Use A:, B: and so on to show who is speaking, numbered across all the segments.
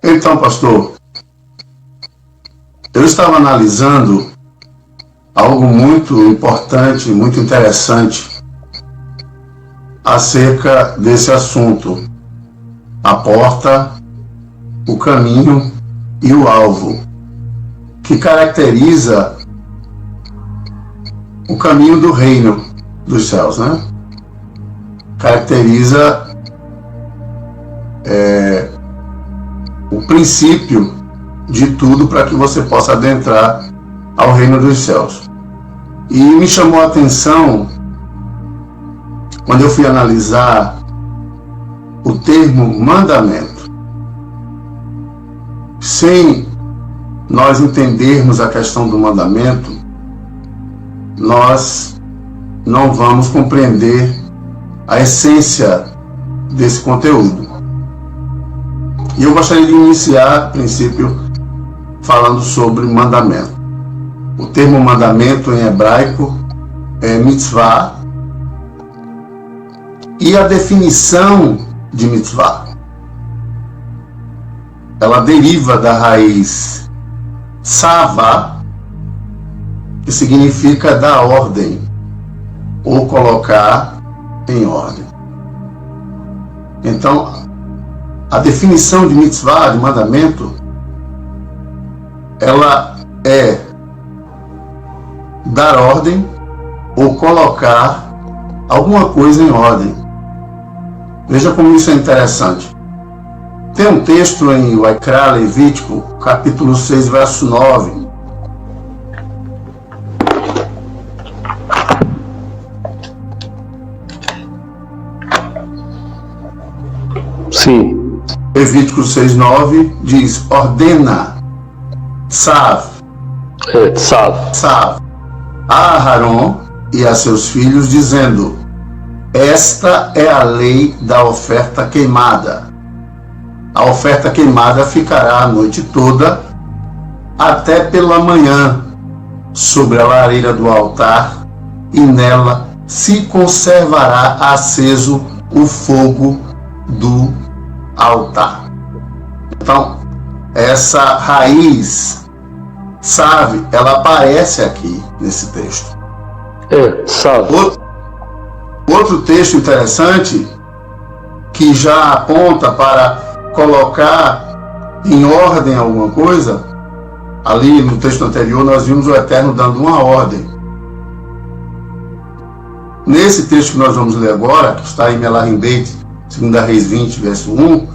A: Então, pastor, eu estava analisando algo muito importante, muito interessante acerca desse assunto: a porta, o caminho e o alvo, que caracteriza o caminho do reino dos céus, né? Caracteriza o princípio de tudo para que você possa adentrar ao reino dos céus. E me chamou a atenção quando eu fui analisar o termo mandamento. Sem nós entendermos a questão do mandamento, nós não vamos compreender a essência desse conteúdo. E eu gostaria de iniciar, a princípio, falando sobre mandamento. O termo mandamento em hebraico é mitzvah, e a definição de mitzvah, ela deriva da raiz tsava, que significa dar ordem ou colocar em ordem. Então, a definição de mitzvah, de mandamento, ela é dar ordem ou colocar alguma coisa em ordem. Veja como isso é interessante. Tem um texto em Vaikra, Levítico, capítulo 6, verso 9.
B: Sim.
A: Levítico 6:9 diz: ordena Tzav a Aharon e a seus filhos, dizendo: esta é a lei da oferta queimada. A oferta queimada ficará a noite toda até pela manhã sobre a lareira do altar, e nela se conservará aceso o fogo do altar. Então, essa raiz, sabe, ela aparece aqui nesse texto.
B: Sabe.
A: Outro texto interessante que já aponta para colocar em ordem alguma coisa, ali no texto anterior nós vimos o Eterno dando uma ordem. Nesse texto que nós vamos ler agora, que está em Melahim Beit, 2 Reis 20, verso 1,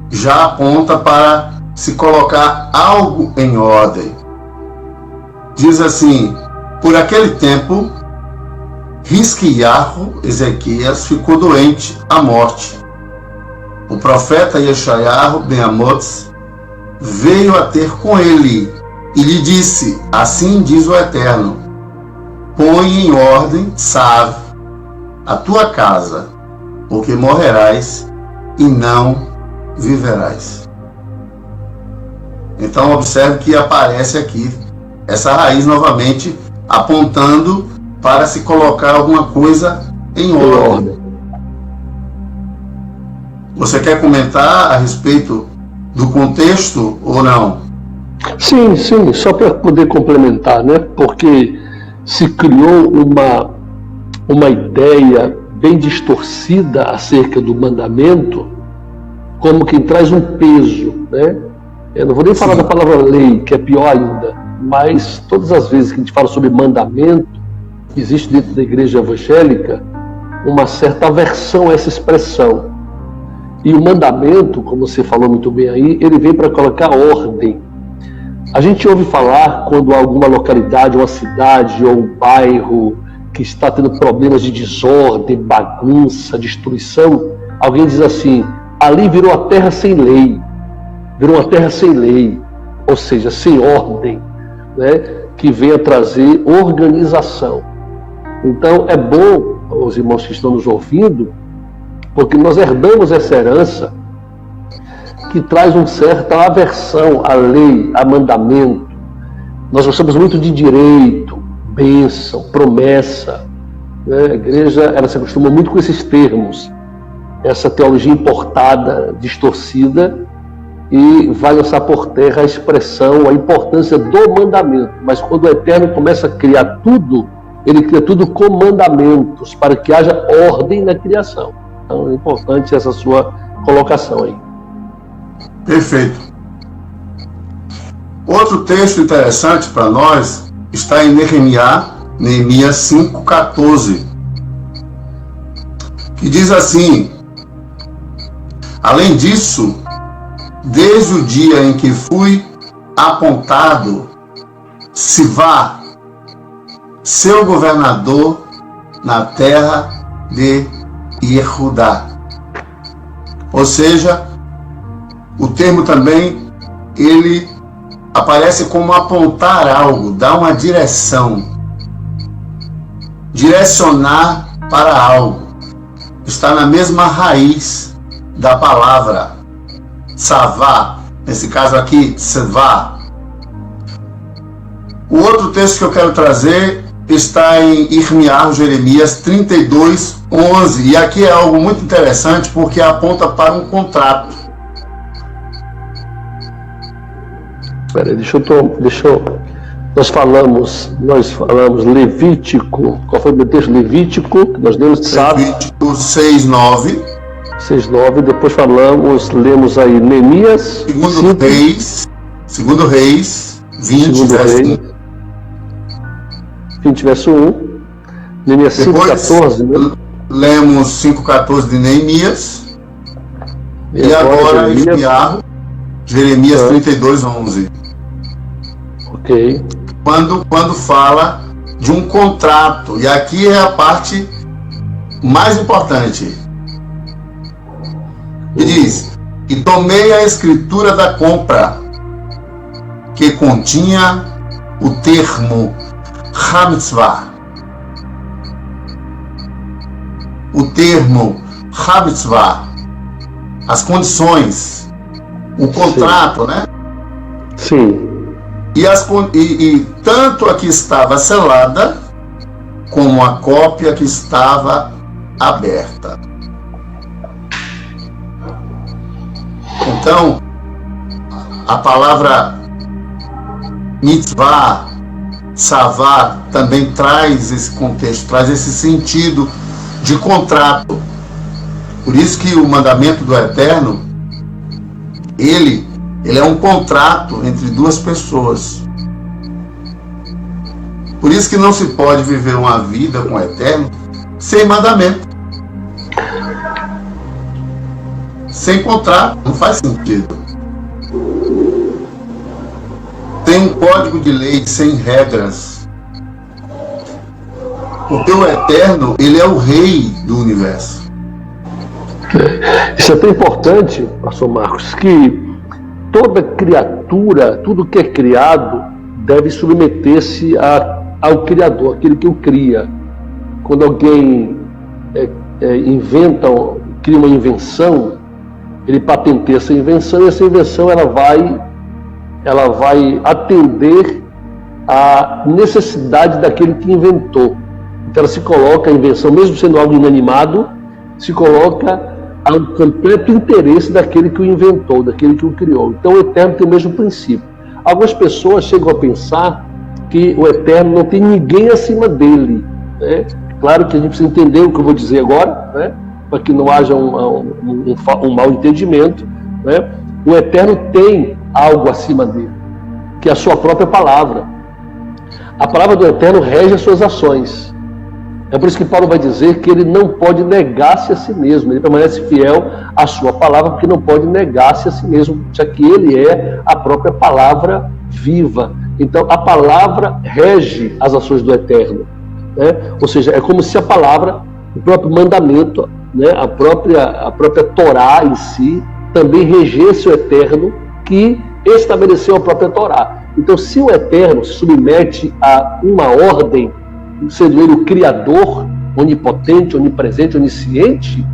A: já aponta para se colocar algo em ordem. Diz assim: por aquele tempo, Hizquiyahu, Ezequias, ficou doente à morte. O profeta Yeshayahu ben Amoz veio a ter com ele e lhe disse: assim diz o Eterno, põe em ordem, sabe, a tua casa, porque morrerás e não viverás. Então observe que aparece aqui essa raiz novamente apontando para se colocar alguma coisa em ordem. Você quer comentar a respeito do contexto ou não?
B: Sim, só para poder complementar, né? Porque se criou uma ideia bem distorcida acerca do mandamento, como quem traz um peso, né? Eu não vou nem falar da palavra lei, que é pior ainda, mas todas as vezes que a gente fala sobre mandamento, existe dentro da igreja evangélica uma certa aversão a essa expressão. E o mandamento, como você falou muito bem aí, ele vem para colocar ordem. A gente ouve falar quando alguma localidade, uma cidade ou um bairro que está tendo problemas de desordem, bagunça, destruição, alguém diz assim: ali virou a terra sem lei. Virou uma terra sem lei, ou seja, sem ordem, né? Que venha trazer organização. Então é bom, os irmãos que estão nos ouvindo, porque nós herdamos essa herança que traz uma certa aversão à lei, a mandamento. Nós gostamos muito de direito, bênção, promessa, né? A igreja, ela se acostuma muito com esses termos, essa teologia importada, distorcida, e vai lançar por terra a expressão, a importância do mandamento. Mas quando o Eterno começa a criar tudo, ele cria tudo com mandamentos, para que haja ordem na criação. Então é importante essa sua colocação aí.
A: Perfeito. Outro texto interessante para nós está em Neemias 5,14, que diz assim: além disso, desde o dia em que fui apontado Sivá, seu governador na terra de Yehudá. Ou seja, o termo também, ele aparece como apontar algo, dar uma direção, direcionar para algo. Está na mesma raiz da palavra Savá, nesse caso aqui, Sevá. O outro texto que eu quero trazer está em Jeremias 32:11, e aqui é algo muito interessante porque aponta para um contrato.
B: Espera aí, nós falamos Levítico, qual foi o texto? Levítico, que nós demos,
A: Levítico 6:9.
B: 6:9, depois lemos aí Neemias.
A: Segundo Reis 20, verso 1.
B: 20, verso 1. Neemias 5:14, né?
A: Lemos 5:14 de Neemias. E agora Jeremias 32:11.
B: Ok.
A: Quando fala de um contrato, e aqui é a parte mais importante. E diz: e tomei a escritura da compra, que continha o termo Hamitzvah. O termo Hamitzvah, as condições, o contrato,
B: sim,
A: né?
B: Sim.
A: E tanto a que estava selada, como a cópia que estava aberta. Então, a palavra mitzvah, savá, também traz esse contexto, traz esse sentido de contrato. Por isso que o mandamento do Eterno, ele é um contrato entre duas pessoas. Por isso que não se pode viver uma vida com o Eterno sem mandamento. Sem contrato, não faz sentido. Sem um código de lei, sem regras. Porque o Eterno, ele é o rei do universo.
B: Isso é tão importante, pastor Marcos, que toda criatura, tudo que é criado, deve submeter-se ao Criador, aquele que o cria. Quando alguém cria uma invenção, ele patenteia essa invenção, e essa invenção ela vai atender à necessidade daquele que inventou. Então ela se coloca, a invenção, mesmo sendo algo inanimado, se coloca ao completo interesse daquele que o inventou, daquele que o criou. Então o Eterno tem o mesmo princípio. Algumas pessoas chegam a pensar que o Eterno não tem ninguém acima dele, né? Claro que a gente precisa entender o que eu vou dizer agora, né? Para que não haja um mal entendimento, né? O Eterno tem algo acima dele, que é a sua própria palavra. A palavra do Eterno rege as suas ações. É por isso que Paulo vai dizer que ele não pode negar-se a si mesmo. Ele permanece fiel à sua palavra, porque não pode negar-se a si mesmo, já que ele é a própria palavra viva. Então a palavra rege as ações do Eterno, né? Ou seja, é como se a palavra, o próprio mandamento, né, a própria Torá em si, também regesse o Eterno, que estabeleceu a própria Torá. Então, se o Eterno se submete a uma ordem, sendo ele o Criador, onipotente, onipresente, onisciente,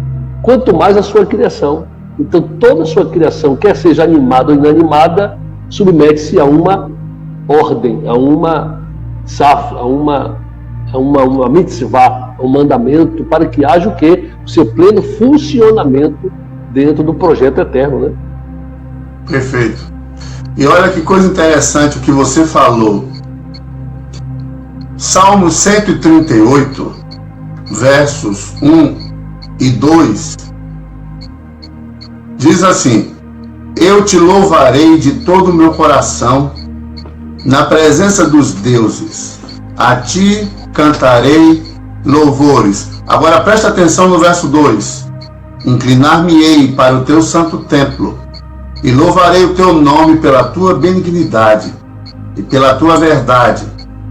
B: quanto mais a sua criação. Então, toda a sua criação, quer seja animada ou inanimada, submete-se a uma ordem, a uma safra, a uma mitzvah, a um mandamento, para que haja o quê? O seu pleno funcionamento dentro do projeto eterno, né?
A: Perfeito. E olha que coisa interessante o que você falou. Salmo 138, versos 1 e 2, diz assim: eu te louvarei de todo o meu coração na presença dos deuses. A ti cantarei louvores. Agora presta atenção no verso 2. Inclinar-me-ei para o teu santo templo e louvarei o teu nome pela tua benignidade e pela tua verdade,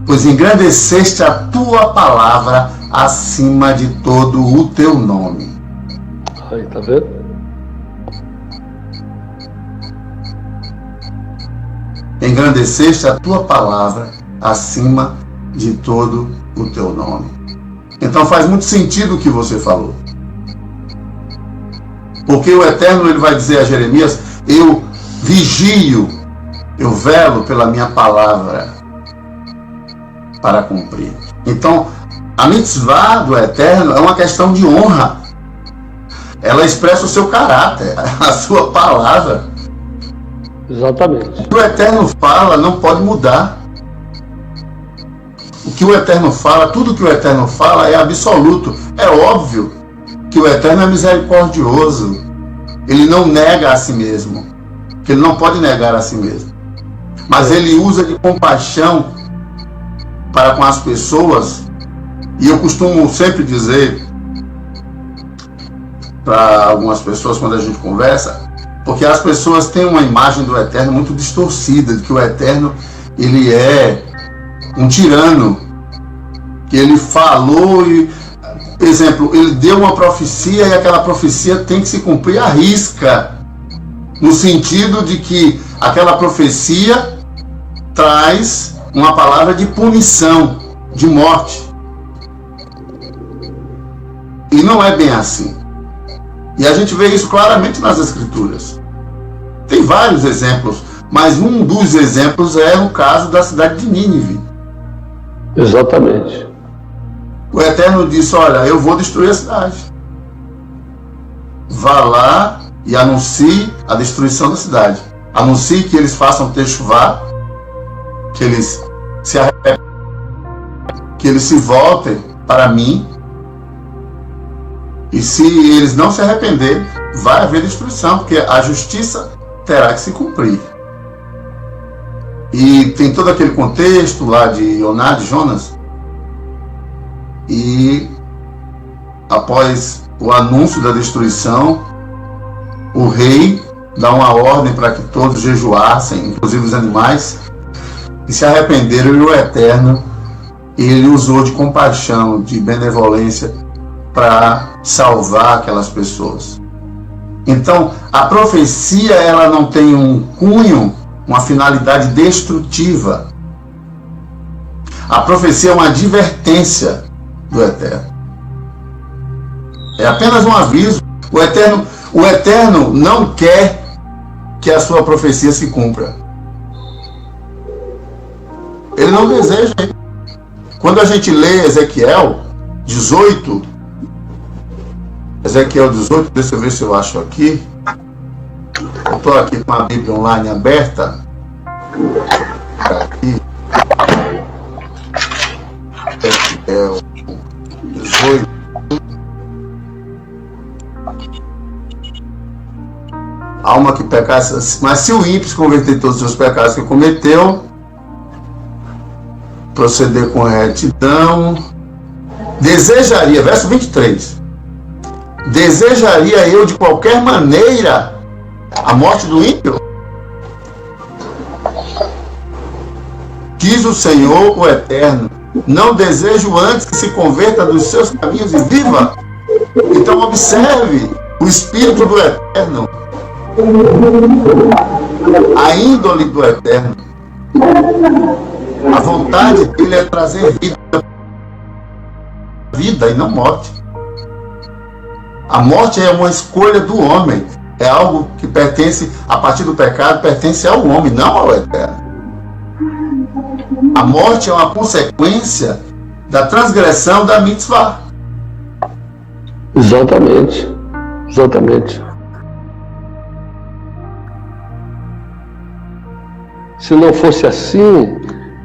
A: pois engrandeceste a tua palavra acima de todo o teu nome.
B: Aí, tá vendo?
A: Engrandeceste a tua palavra acima de todo o teu nome. Então faz muito sentido o que você falou. Porque o Eterno, ele vai dizer a Jeremias: eu vigio, eu velo pela minha palavra para cumprir. Então, a mitzvah do Eterno é uma questão de honra. Ela expressa o seu caráter, a sua palavra.
B: Exatamente.
A: O que o Eterno fala não pode mudar. O que o Eterno fala, tudo que o Eterno fala é absoluto. É óbvio que o Eterno é misericordioso. Ele não nega a si mesmo. Ele não pode negar a si mesmo. Mas ele usa de compaixão para com as pessoas. E eu costumo sempre dizer para algumas pessoas quando a gente conversa, porque as pessoas têm uma imagem do Eterno muito distorcida, de que o Eterno, ele é um tirano, que ele falou e, por exemplo, ele deu uma profecia e aquela profecia tem que se cumprir à risca, no sentido de que aquela profecia traz uma palavra de punição, de morte. E não é bem assim. E a gente vê isso claramente nas Escrituras. Tem vários exemplos, mas um dos exemplos é o caso da cidade de Nínive.
B: Exatamente.
A: O Eterno disse: olha, eu vou destruir a cidade. Vá lá e anuncie a destruição da cidade. Anuncie que eles façam techuvá, que eles se arrependam, que eles se voltem para mim. E se eles não se arrependerem, vai haver destruição, porque a justiça terá que se cumprir. E tem todo aquele contexto lá de Joná, de Jonas. E após o anúncio da destruição, o rei dá uma ordem para que todos jejuassem, inclusive os animais, e se arrependeram. E o Eterno, ele usou de compaixão, de benevolência, para salvar aquelas pessoas. Então, a profecia, ela não tem um cunho, uma finalidade destrutiva. A profecia é uma advertência do Eterno. É apenas um aviso. O Eterno não quer que a sua profecia se cumpra. Ele não deseja. Quando a gente lê Ezequiel 18, Ezequiel 18, deixa eu ver se eu acho aqui. Eu estou aqui com a Bíblia online aberta. Aqui. Ezequiel 18. Alma que pecasse, mas se o ímpio se converter de todos os seus pecados que cometeu, proceder com retidão, desejaria, verso 23, desejaria eu de qualquer maneira a morte do ímpio? Diz o Senhor, o Eterno, não desejo antes que se converta dos seus caminhos e viva. Então observe o Espírito do Eterno, a índole do Eterno. A vontade dele é trazer vida e não morte. A morte é uma escolha do homem, é algo que pertence, a partir do pecado, pertence ao homem, não ao Eterno. A morte é uma consequência da transgressão da mitzvah.
B: Exatamente. Exatamente. Se não fosse assim,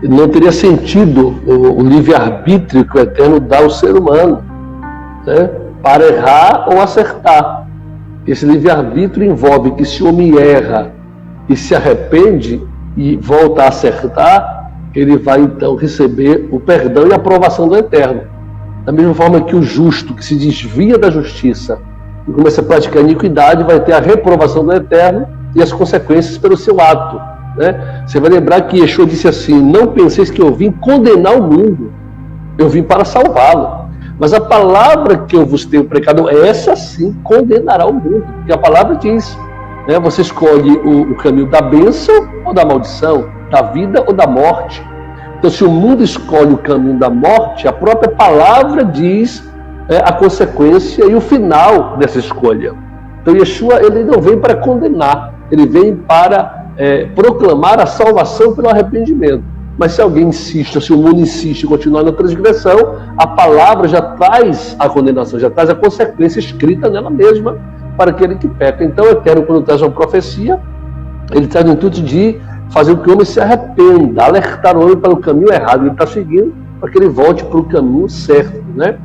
B: não teria sentido o livre-arbítrio que o Eterno dá ao ser humano, né? Para errar ou acertar. Esse livre-arbítrio envolve que se o homem erra e se arrepende e volta a acertar, ele vai então receber o perdão e a aprovação do Eterno. Da mesma forma que o justo que se desvia da justiça e começa a praticar iniquidade vai ter a reprovação do Eterno e as consequências pelo seu ato, né? Você vai lembrar que Yeshua disse assim: não penseis que eu vim condenar o mundo, eu vim para salvá-lo. Mas a palavra que eu vos tenho pregado, essa sim condenará o mundo. Porque a palavra diz, né, você escolhe o caminho da bênção ou da maldição, da vida ou da morte. Então, se o mundo escolhe o caminho da morte, a própria palavra diz a consequência e o final dessa escolha. Então, Yeshua, ele não vem para condenar, ele vem para proclamar a salvação pelo arrependimento. Mas se alguém insiste, se o mundo insiste em continuar na transgressão, a palavra já traz a condenação, já traz a consequência escrita nela mesma para aquele que peca. Então, o Eterno, quando traz uma profecia, ele traz o intuito de fazer com que o homem se arrependa, alertar o homem para o caminho errado que ele está seguindo, para que ele volte para o caminho certo, né?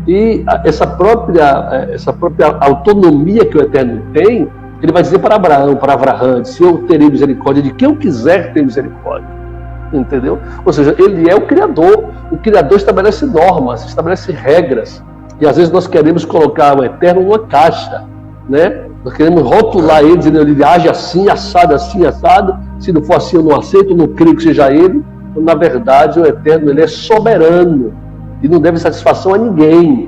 B: E essa própria autonomia que o Eterno tem, ele vai dizer para Abraão, para Avraham: se eu terei misericórdia de quem eu quiser ter misericórdia. Entendeu? Ou seja, ele é o Criador estabelece normas, estabelece regras, e às vezes nós queremos colocar o Eterno numa caixa, né? Nós queremos rotular ele, dizendo: ele age assim, assado, se não for assim eu não aceito, eu não creio que seja ele. Então, na verdade, o Eterno, ele é soberano e não deve satisfação a ninguém,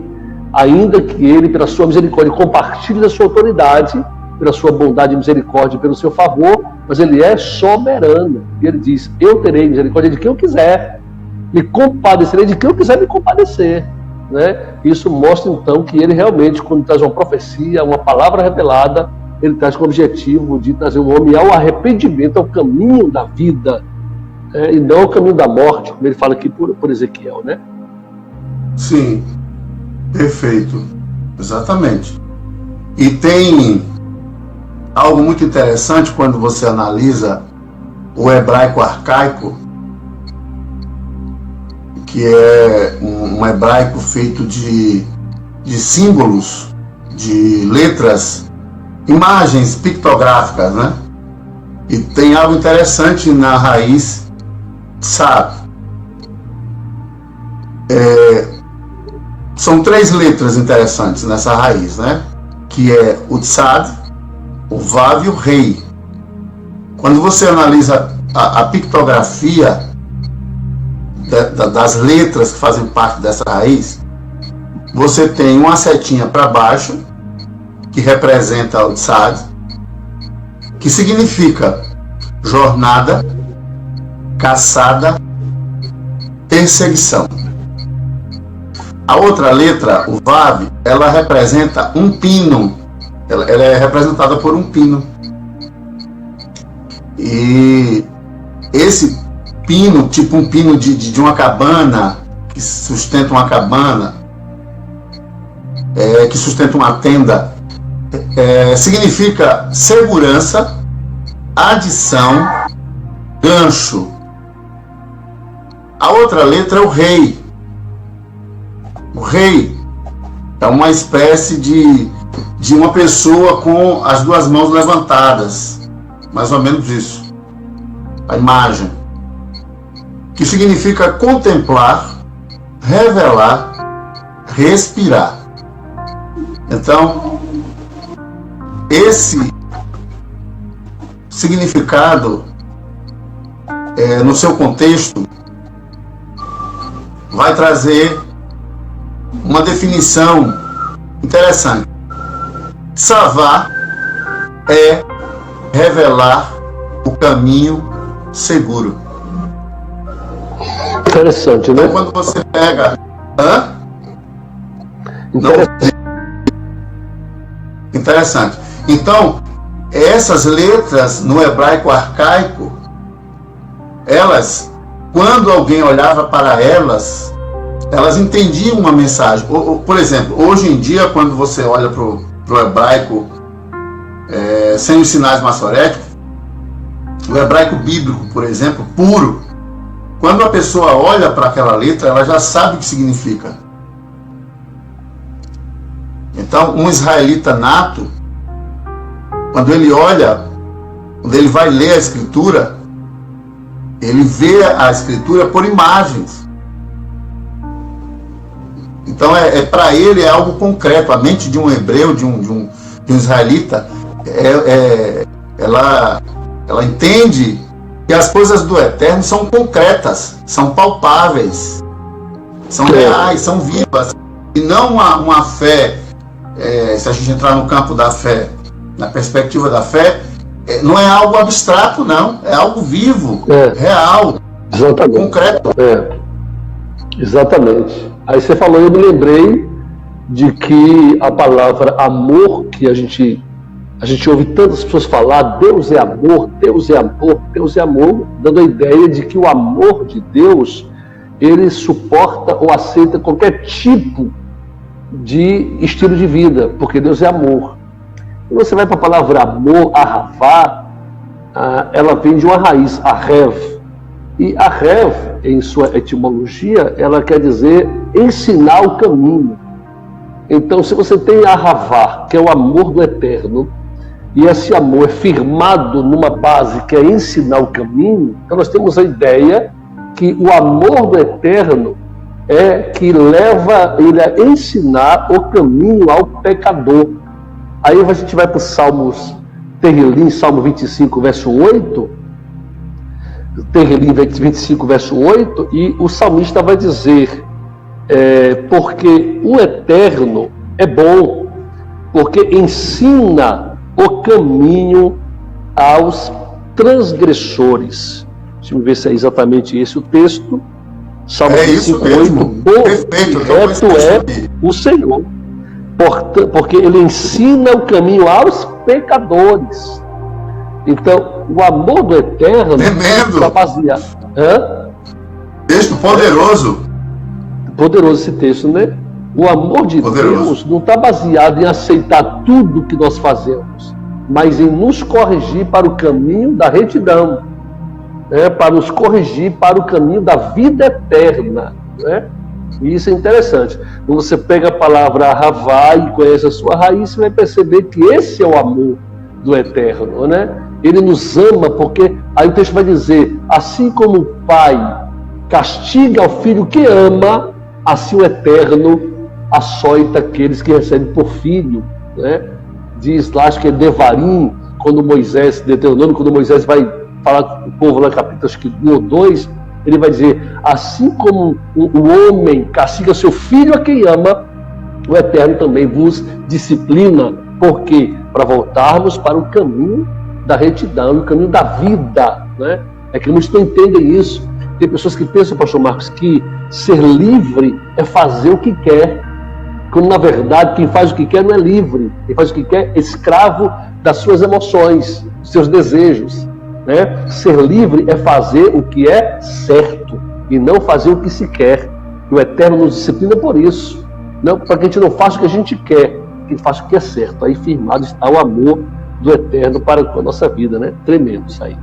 B: ainda que ele, pela sua misericórdia, compartilhe da sua autoridade, pela sua bondade e misericórdia, pelo seu favor, mas ele é soberano. E ele diz: eu terei misericórdia de quem eu quiser, me compadecerei de quem eu quiser me compadecer, né? Isso mostra então que ele realmente, quando traz uma profecia, uma palavra revelada, ele traz com o objetivo de trazer o homem ao arrependimento, ao caminho da vida, e não ao caminho da morte, como ele fala aqui por Ezequiel, né?
A: Sim, perfeito, exatamente. E tem algo muito interessante quando você analisa o hebraico arcaico, que é um hebraico feito de símbolos, de letras, imagens pictográficas, né? E tem algo interessante na raiz tsad. São 3 letras interessantes nessa raiz, né? Que é o tsad, o vav e o rei. Quando você analisa a pictografia das letras que fazem parte dessa raiz, você tem uma setinha para baixo, que representa o tsad, que significa jornada, caçada, perseguição. A outra letra, o vav, ela representa um pino. Ela é representada por um pino. E esse pino, tipo um pino de uma cabana, que sustenta uma cabana, que sustenta uma tenda, significa segurança, adição, gancho. A outra letra é o rei. O rei é uma espécie de uma pessoa com as 2 mãos levantadas, mais ou menos isso, a imagem, que significa contemplar, revelar, respirar. Então, esse significado, no seu contexto, vai trazer uma definição interessante. Tsavá é revelar o caminho seguro.
B: Interessante, né?
A: Então, quando você pega... Interessante. Então, essas letras no hebraico arcaico, elas, quando alguém olhava para elas entendiam uma mensagem. Por exemplo, hoje em dia, quando você olha para o hebraico sem os sinais maçoréticos, O hebraico bíblico, por exemplo, puro, quando a pessoa olha para aquela letra, ela já sabe o que significa. Então, um israelita nato, quando ele olha, quando ele vai ler a Escritura, ele vê a Escritura por imagens. Então, para ele é algo concreto. A mente de um hebreu, de um israelita, ela entende que as coisas do eterno são concretas, são palpáveis, são reais, são vivas. E não uma fé, se a gente entrar no campo da fé, na perspectiva da fé, não é algo abstrato, não. É algo vivo, real,
B: exatamente.
A: Concreto.
B: Exatamente. Aí você falou, eu me lembrei de que a palavra amor, que a gente ouve tantas pessoas falar, Deus é amor, Deus é amor, Deus é amor, dando a ideia de que o amor de Deus, ele suporta ou aceita qualquer tipo de estilo de vida, porque Deus é amor. E você vai para a palavra amor, ahavá, ela vem de uma raiz, ahev. E ahev, em sua etimologia, ela quer dizer ensinar o caminho. Então, se você tem ahavá, que é o amor do eterno, e esse amor é firmado numa base que é ensinar o caminho, então nós temos a ideia que o amor do eterno é que leva ele a ensinar o caminho ao pecador. Aí a gente vai para o Salmos, Terrilim, Salmo 25, verso 8, Terrilim 25, verso 8, e o salmista vai dizer, porque o eterno é bom, porque ensina o caminho aos transgressores. Deixa eu ver se é exatamente esse o texto. Salmo 25, 8, bom e reto é o Senhor, porque ele ensina o caminho aos pecadores. Então, o amor do eterno está baseado.
A: Texto poderoso.
B: Poderoso esse texto, né? O amor de Deus não está baseado em aceitar tudo que nós fazemos, mas em nos corrigir para o caminho da retidão, para nos corrigir para o caminho da vida eterna, né? E isso é interessante. Quando você pega a palavra ahavá e conhece a sua raiz, você vai perceber que esse é o amor do eterno, né? Ele nos ama porque, aí o texto vai dizer, assim como o pai castiga o filho que ama, assim o eterno açoita aqueles que recebem por filho, né? Diz lá, acho que é Devarim, quando Moisés, Deuteronômio, quando Moisés vai falar com o povo lá, capítulo acho que 1 ou 2, ele vai dizer, assim como o homem castiga seu filho a quem ama, o eterno também vos disciplina. Por quê? Para voltarmos para o caminho da retidão, o caminho da vida, né? É que muitos não entendem isso. Tem pessoas que pensam, pastor Marcos, que ser livre é fazer o que quer, quando na verdade quem faz o que quer não é livre, quem faz o que quer é escravo das suas emoções, dos seus desejos, né? Ser livre é fazer o que é certo e não fazer o que se quer. O Eterno nos disciplina por isso, não para que a gente não faça o que a gente quer, que a gente faça o que é certo. Aí firmado está o amor do Eterno para com a nossa vida, né? Tremendo isso aí.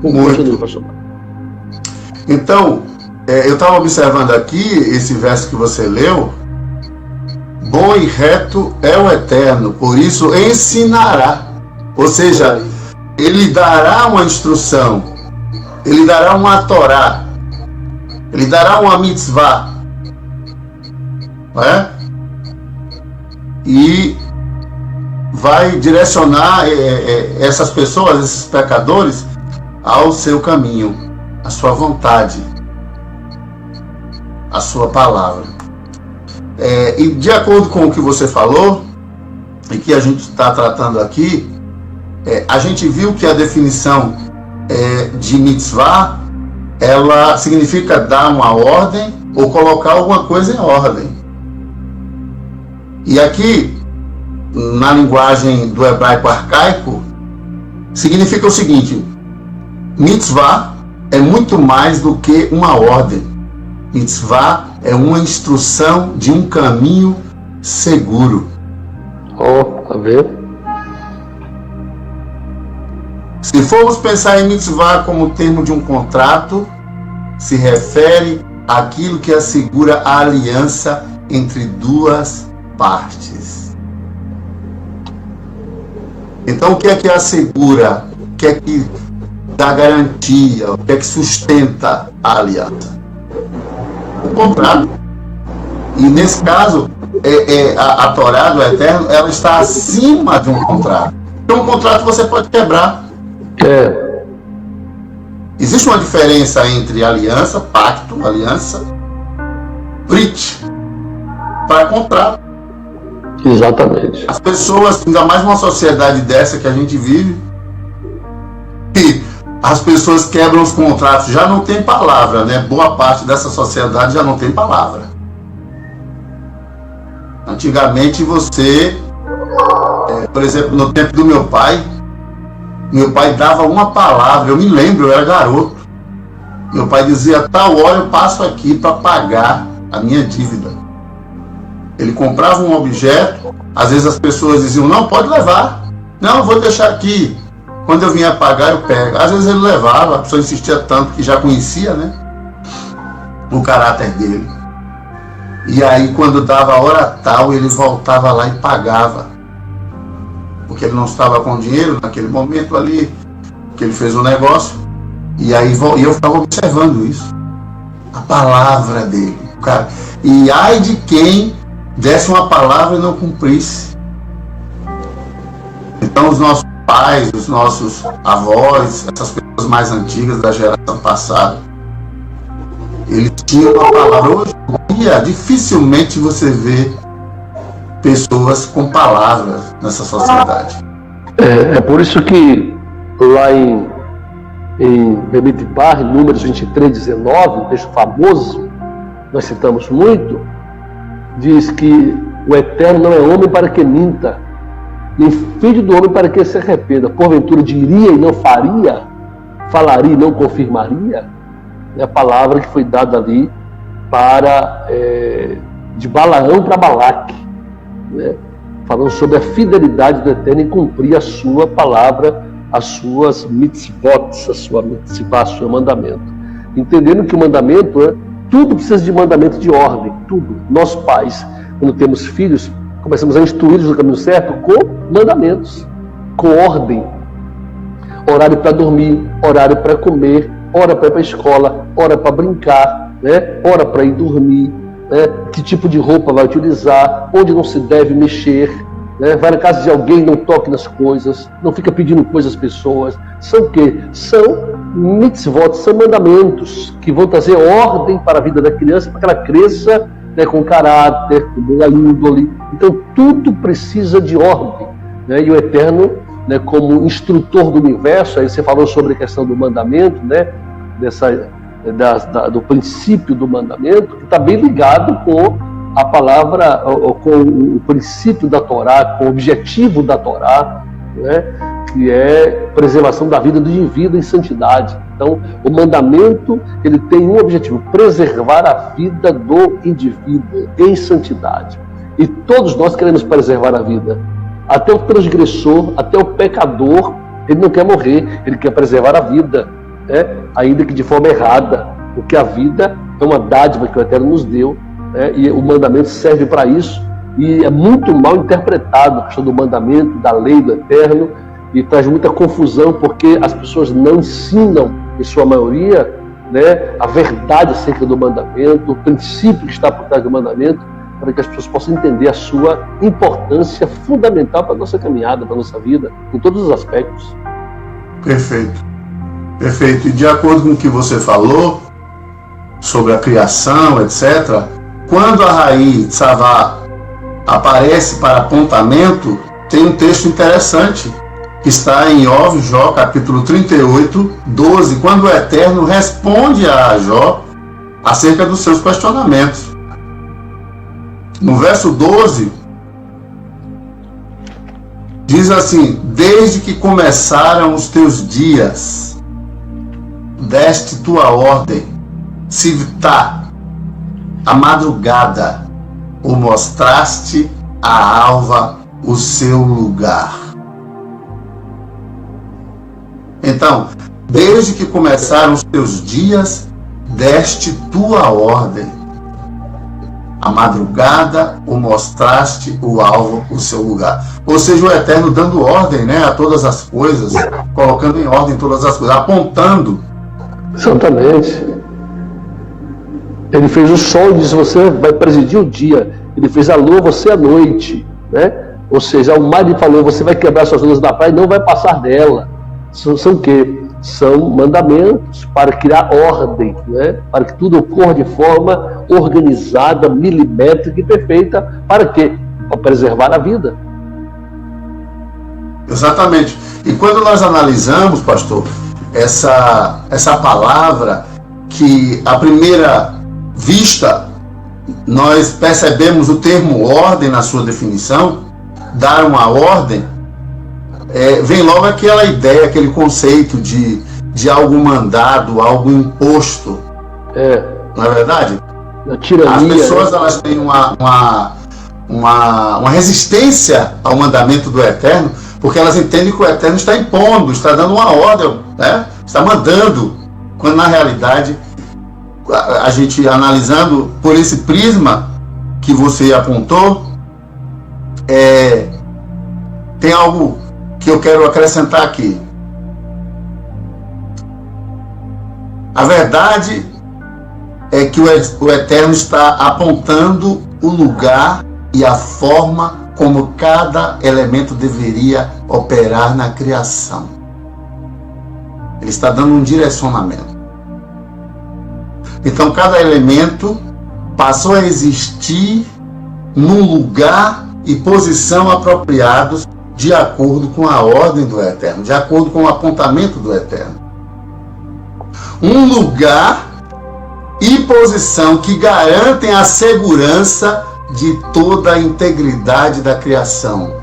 A: Muito. Então, eu estava observando aqui esse verso que você leu. Bom e reto é o Eterno, por isso ensinará. Ou seja, ele dará uma instrução, ele dará uma Torá, ele dará uma mitzvah, não é? E vai direcionar essas pessoas, esses pecadores, ao seu caminho, à sua vontade, à sua palavra. E de acordo com o que você falou, e que a gente está tratando aqui, a gente viu que a definição de mitzvah, ela significa dar uma ordem ou colocar alguma coisa em ordem. E aqui, na linguagem do hebraico arcaico, significa o seguinte: mitzvah é muito mais do que uma ordem. Mitzvah é uma instrução de um caminho seguro.
B: Tá vendo?
A: Se formos pensar em mitzvah como termo de um contrato, se refere àquilo que assegura a aliança entre duas partes. Então, o que é que assegura? O que é que dá garantia? O que é que sustenta a aliança? O contrato. E nesse caso, a Torá do Eterno, ela está acima de um contrato. Então, um contrato você pode quebrar. Existe uma diferença entre aliança, pacto, aliança, brit, para contrato.
B: Exatamente.
A: As pessoas, ainda mais numa sociedade dessa que a gente vive, que as pessoas quebram os contratos, já não tem palavra, né? Boa parte dessa sociedade já não tem palavra. Antigamente você, por exemplo, no tempo do meu pai dava uma palavra, eu me lembro, eu era garoto. Meu pai dizia, tal hora eu passo aqui para pagar a minha dívida. Ele comprava um objeto, às vezes as pessoas diziam, não, pode levar. Não, vou deixar aqui. Quando eu vinha pagar, eu pego. Às vezes ele levava, a pessoa insistia tanto que já conhecia, né, o caráter dele. E aí, quando dava a hora tal, ele voltava lá e pagava. Porque ele não estava com dinheiro naquele momento ali, que ele fez o negócio. E aí eu ficava observando isso. A palavra dele. Cara. E ai de quem desse uma palavra e não cumprisse. Então os nossos pais, os nossos avós, essas pessoas mais antigas da geração passada, eles tinham uma palavra. Hoje em dia, dificilmente você vê pessoas com palavras nessa sociedade.
B: É por isso que lá em Bemidbar, Números 23:19, um texto famoso, nós citamos muito, diz que o Eterno não é homem para que minta, nem filho do homem para que se arrependa. Porventura diria e não faria, falaria e não confirmaria. É a palavra que foi dada ali de Balaão para Balaque, né? Falando sobre a fidelidade do Eterno em cumprir a sua palavra, as suas mitzvot, a sua mitzvah, o seu mandamento. Entendendo que o mandamento tudo precisa de mandamento de ordem, tudo. Nós pais, quando temos filhos, começamos a instruí-los no caminho certo com mandamentos, com ordem. Horário para dormir, horário para comer, hora para ir para a escola, hora para brincar, né? Hora para ir dormir, né? Que tipo de roupa vai utilizar, onde não se deve mexer, né? Vai na casa de alguém, não toque nas coisas, não fica pedindo coisas às pessoas. São o quê? São mitzvot, são mandamentos que vão trazer ordem para a vida da criança, para que ela cresça, né, com caráter, com boa índole. Então tudo precisa de ordem, né? E o Eterno, né, como instrutor do universo, aí você falou sobre a questão do mandamento, né, do princípio do mandamento, que está bem ligado com a palavra, com o princípio da Torá, com o objetivo da Torá, né, que é preservação da vida do indivíduo em santidade. Então, o mandamento, ele tem um objetivo: preservar a vida do indivíduo em santidade. E todos nós queremos preservar a vida. Até o transgressor, até o pecador, ele não quer morrer, ele quer preservar a vida, né? Ainda que de forma errada, porque a vida é uma dádiva que o Eterno nos deu, né? E o mandamento serve para isso, e é muito mal interpretado a questão do mandamento, da lei do Eterno, e traz muita confusão, porque as pessoas não ensinam, em sua maioria, né, a verdade acerca do mandamento, o princípio que está por trás do mandamento, para que as pessoas possam entender a sua importância fundamental para a nossa caminhada, para a nossa vida, em todos os aspectos.
A: Perfeito. Perfeito. E de acordo com o que você falou sobre a criação, etc., quando a raiz tzavá aparece para apontamento, tem um texto interessante que está em Jó, capítulo 38, 12, quando o Eterno responde a Jó acerca dos seus questionamentos. No verso 12, diz assim: desde que começaram os teus dias, deste tua ordem, Sivtá, a madrugada, o mostraste a alva o seu lugar. Então, desde que começaram os teus dias, deste tua ordem. A madrugada o mostraste o alvo, o seu lugar. Ou seja, o Eterno dando ordem, né, a todas as coisas, colocando em ordem todas as coisas, apontando.
B: Exatamente. Ele fez o sol e disse: você vai presidir o dia. Ele fez a lua, você a noite, né? Ou seja, o mar lhe falou: você vai quebrar suas ondas da praia e não vai passar dela. São o quê? São mandamentos para criar ordem, né? Para que tudo ocorra de forma organizada, milimétrica e perfeita. Para quê? Para preservar a vida.
A: Exatamente. E quando nós analisamos, pastor, essa palavra, que à primeira vista nós percebemos o termo ordem na sua definição, dar uma ordem, vem logo aquela ideia, aquele conceito de algo mandado, algo imposto. Não é verdade?
B: A tirania,
A: as pessoas, elas têm uma resistência ao mandamento do Eterno, porque elas entendem que o Eterno está impondo, está dando uma ordem, né? Está mandando, quando na realidade a gente, analisando por esse prisma que você apontou, tem algo que eu quero acrescentar aqui. A verdade é que o Eterno está apontando o lugar e a forma como cada elemento deveria operar na criação. Ele está dando um direcionamento. Então, cada elemento passou a existir num lugar e posição apropriados de acordo com a ordem do Eterno, de acordo com o apontamento do Eterno. Um lugar e posição que garantem a segurança de toda a integridade da criação.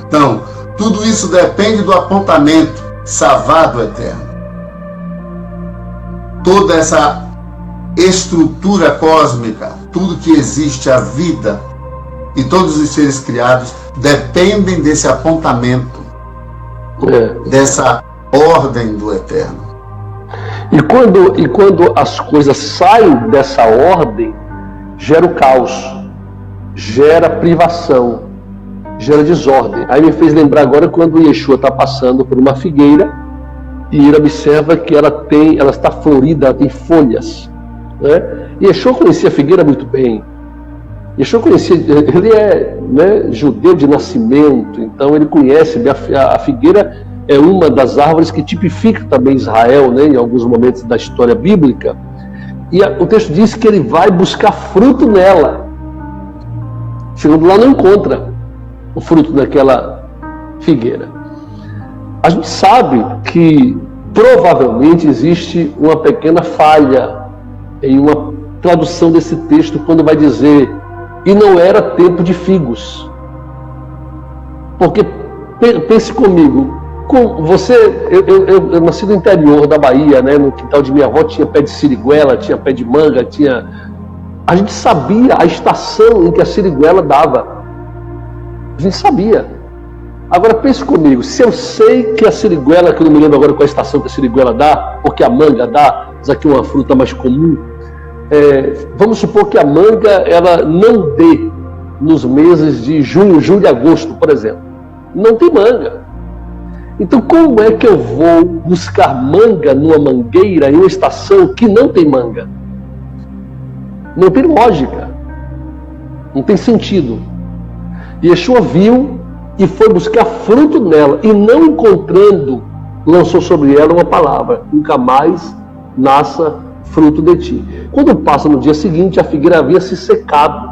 A: Então, tudo isso depende do apontamento savado Eterno. Toda essa estrutura cósmica, tudo que existe, a vida e todos os seres criados dependem desse apontamento, dessa ordem do Eterno.
B: E quando as coisas saem dessa ordem, gera o caos, gera privação, gera desordem. Aí me fez lembrar agora quando Yeshua está passando por uma figueira e ele observa que ela está florida, ela tem folhas, né? E Yeshua conhecia a figueira muito bem. Yeshua conhecia, ele é, né, judeu de nascimento, então ele conhece a figueira. É uma das árvores que tipifica também Israel, né, em alguns momentos da história bíblica. E o texto diz que ele vai buscar fruto nela. Chegando lá, não encontra o fruto daquela figueira. A gente sabe que provavelmente existe uma pequena falha em uma tradução desse texto, quando vai dizer: e não era tempo de figos. Porque, pense comigo, eu nasci no interior da Bahia, né? No quintal de minha avó tinha pé de siriguela, tinha pé de manga, a gente sabia a estação em que a siriguela dava. A gente sabia. Agora pense comigo, se eu sei que a siriguela, que eu não me lembro agora qual é a estação que a siriguela dá, porque a manga dá, mas aqui é uma fruta mais comum, vamos supor que a manga ela não dê nos meses de junho, julho e agosto, por exemplo. Não tem manga. Então, como é que eu vou buscar manga numa mangueira em uma estação que não tem manga? Não tem lógica. Não tem sentido. Yeshua viu e foi buscar fruto nela, e não encontrando, lançou sobre ela uma palavra: nunca mais nasça fruto de ti. Quando passa no dia seguinte, a figueira havia se secado,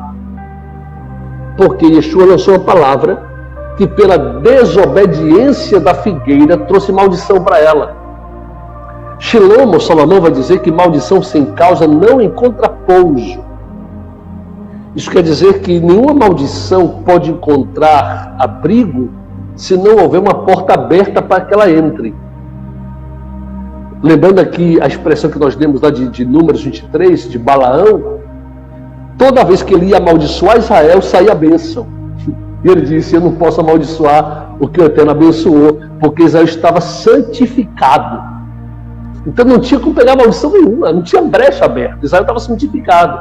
B: porque Yeshua lançou uma palavra que pela desobediência da figueira trouxe maldição para ela. Shlomo, Salomão, vai dizer que maldição sem causa não encontra pouso. Isso quer dizer que nenhuma maldição pode encontrar abrigo se não houver uma porta aberta para que ela entre. Lembrando aqui a expressão que nós demos lá de Números 23, de Balaão, toda vez que ele ia amaldiçoar Israel, saía a bênção. E ele disse: eu não posso amaldiçoar o que o Eterno abençoou, porque Israel estava santificado. Então não tinha como pegar maldição nenhuma, não tinha brecha aberta, Israel estava santificado.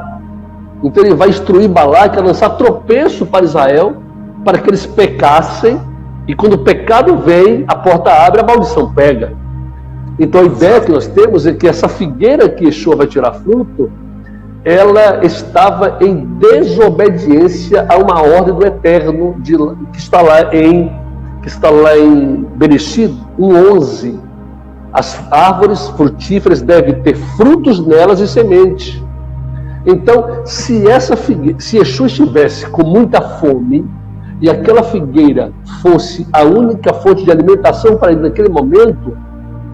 B: Então ele vai instruir Balaque a lançar tropeço para Israel, para que eles pecassem, e quando o pecado vem, a porta abre, a maldição pega. Então a ideia que nós temos é que essa figueira que Yeshua vai tirar fruto, ela estava em desobediência a uma ordem do Eterno, que está lá em Bereshit 1:11. As árvores frutíferas devem ter frutos nelas e semente. Então, se Yeshua estivesse com muita fome, e aquela figueira fosse a única fonte de alimentação para ele naquele momento,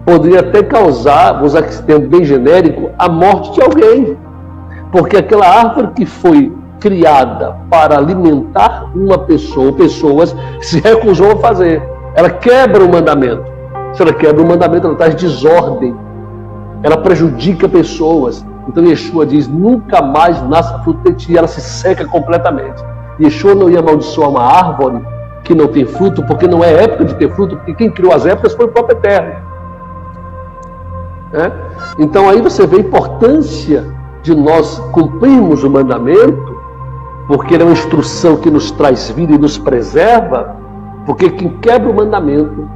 B: poderia até causar, vou usar esse termo bem genérico, a morte de alguém. Porque aquela árvore que foi criada para alimentar uma pessoa, ou pessoas, se recusou a fazer. Ela quebra o mandamento. Se ela quebra o mandamento, ela traz desordem. Ela prejudica pessoas. Então Yeshua diz, nunca mais nasça fruto de ti. Ela se seca completamente. Yeshua não ia amaldiçoar uma árvore que não tem fruto, porque não é época de ter fruto, porque quem criou as épocas foi o próprio Eterno. Então aí você vê a importância de nós cumprirmos o mandamento, porque ele é uma instrução que nos traz vida e nos preserva, porque quem quebra o mandamento,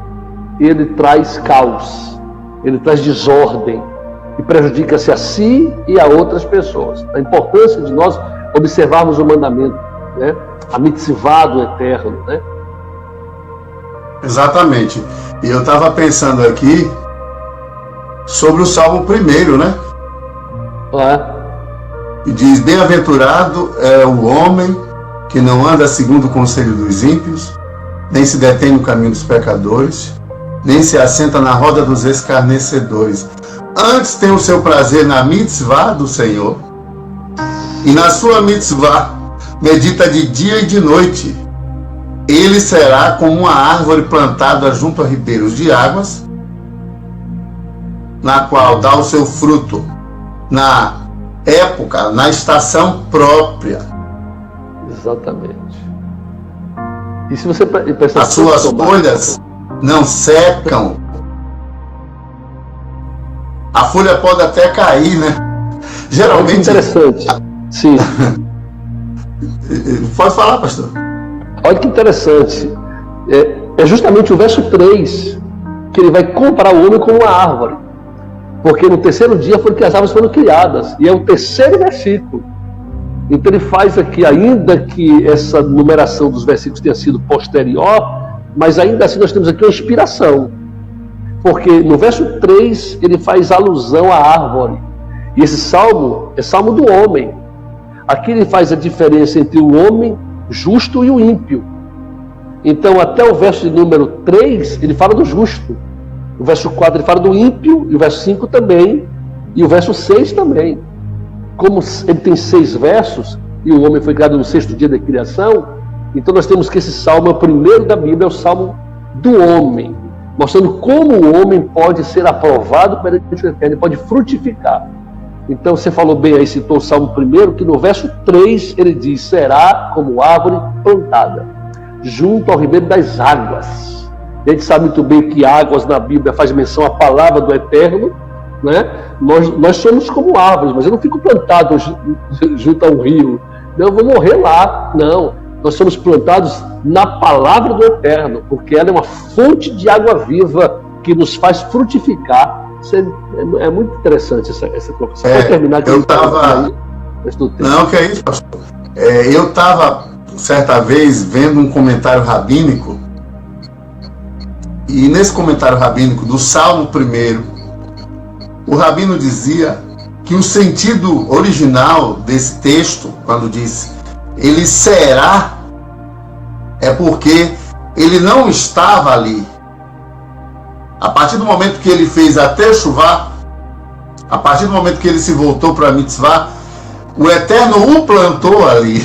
B: ele traz caos, ele traz desordem, e prejudica-se a si e a outras pessoas. A importância de nós observarmos o mandamento, né? A mitzvah do Eterno, né?
A: Exatamente. E eu estava pensando aqui sobre o Salmo 1, né? E diz, bem-aventurado é o homem que não anda segundo o conselho dos ímpios, nem se detém no caminho dos pecadores, nem se assenta na roda dos escarnecedores. Antes tem o seu prazer na mitzvah do Senhor, e na sua mitzvah medita de dia e de noite. Ele será como uma árvore plantada junto a ribeiros de águas, na qual dá o seu fruto na época, na estação própria.
B: Exatamente. E se você prestar
A: as suas folhas não secam. A folha pode até cair, né? Geralmente.
B: Olha que interessante. Sim.
A: Pode falar, pastor.
B: Olha que interessante. É justamente o verso 3 que ele vai comparar o homem com uma árvore. Porque no terceiro dia foi que as árvores foram criadas. E é o terceiro versículo. Então ele faz aqui, ainda que essa numeração dos versículos tenha sido posterior, mas ainda assim nós temos aqui uma inspiração. Porque no verso 3 ele faz alusão à árvore. E esse salmo é salmo do homem. Aqui ele faz a diferença entre o homem justo e o ímpio. Então até o verso de número 3 ele fala do justo. O verso 4 ele fala do ímpio, e o verso 5 também, e o verso 6 também. Como ele tem 6 versos, e o homem foi criado no 6º dia da criação, então nós temos que esse salmo é o primeiro da Bíblia, é o salmo do homem, mostrando como o homem pode ser aprovado perante o Eterno, ele pode frutificar. Então você falou bem aí, citou o salmo 1, que no verso 3 ele diz, será como árvore plantada, junto ao ribeiro das águas. A gente sabe muito bem que águas na Bíblia faz menção à palavra do Eterno, né? Nós somos como árvores, mas eu não fico plantado junto a um rio. Eu vou morrer lá. Não, nós somos plantados na palavra do Eterno, porque ela é uma fonte de água viva que nos faz frutificar. Isso é muito interessante essa troca. Você pode terminar aqui?
A: Não, que é isso, pastor. Eu estava, certa vez, vendo um comentário rabínico, e nesse comentário rabínico do Salmo 1, o rabino dizia que o sentido original desse texto, quando diz ele será, é porque ele não estava ali. A partir do momento que ele fez a Teshuvá, a partir do momento que ele se voltou para a mitzvah, o Eterno o plantou ali.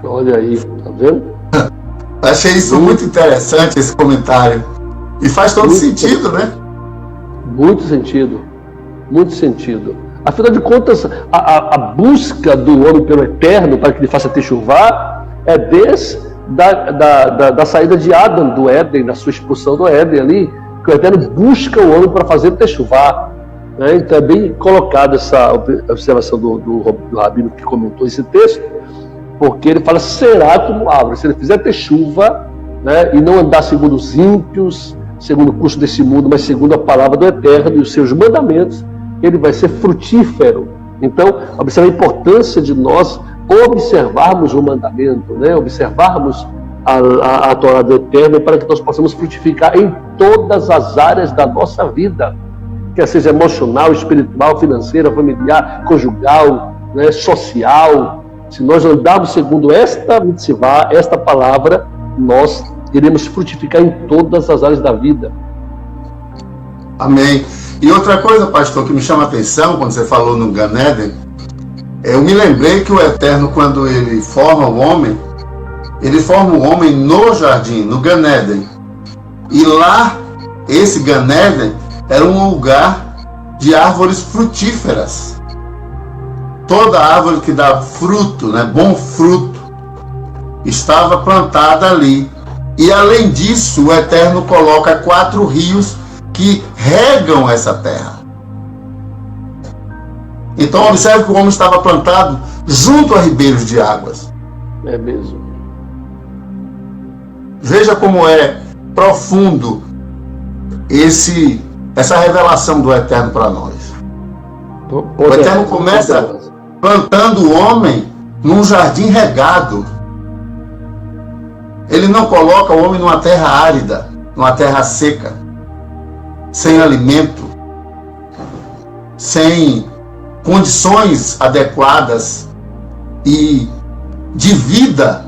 B: Olha aí, tá vendo?
A: Achei isso muito interessante, esse comentário. E faz todo sentido, né?
B: Muito sentido. Muito sentido. Afinal de contas, a busca do homem pelo Eterno para que ele faça Teshuvá é desde da saída de Adão do Éden, da sua expulsão do Éden ali, que o Eterno busca o homem para fazer techuvá. Né? Então é bem colocada essa observação do rabino que comentou esse texto, porque ele fala, será como árvore, se ele fizer techuvá, né, e não andar segundo os ímpios, segundo o curso desse mundo, mas segundo a palavra do Eterno e os seus mandamentos, ele vai ser frutífero. Então, observa a importância de nós observarmos o mandamento, né? Observarmos a Torá do Eterno, para que nós possamos frutificar em todas as áreas da nossa vida, quer seja emocional, espiritual, financeira, familiar, conjugal, né, social. Se nós andarmos segundo esta mitzvah, esta palavra, nós iremos frutificar em todas as áreas da vida.
A: Amém. E outra coisa, pastor, que me chama a atenção quando você falou no Gan Eden, eu me lembrei que o Eterno, quando ele forma o homem no jardim, no Gan Eden. E lá, esse Gan Eden era um lugar de árvores frutíferas. Toda árvore que dá fruto, né, bom fruto, estava plantada ali. E além disso, o Eterno coloca 4 rios que regam essa terra. Então observe que o homem estava plantado junto a ribeiros de águas.
B: É mesmo.
A: Veja como é profundo essa revelação do Eterno para nós. O Eterno começa plantando o homem num jardim regado. Ele não coloca o homem numa terra árida, numa terra seca, sem alimento, sem condições adequadas e de vida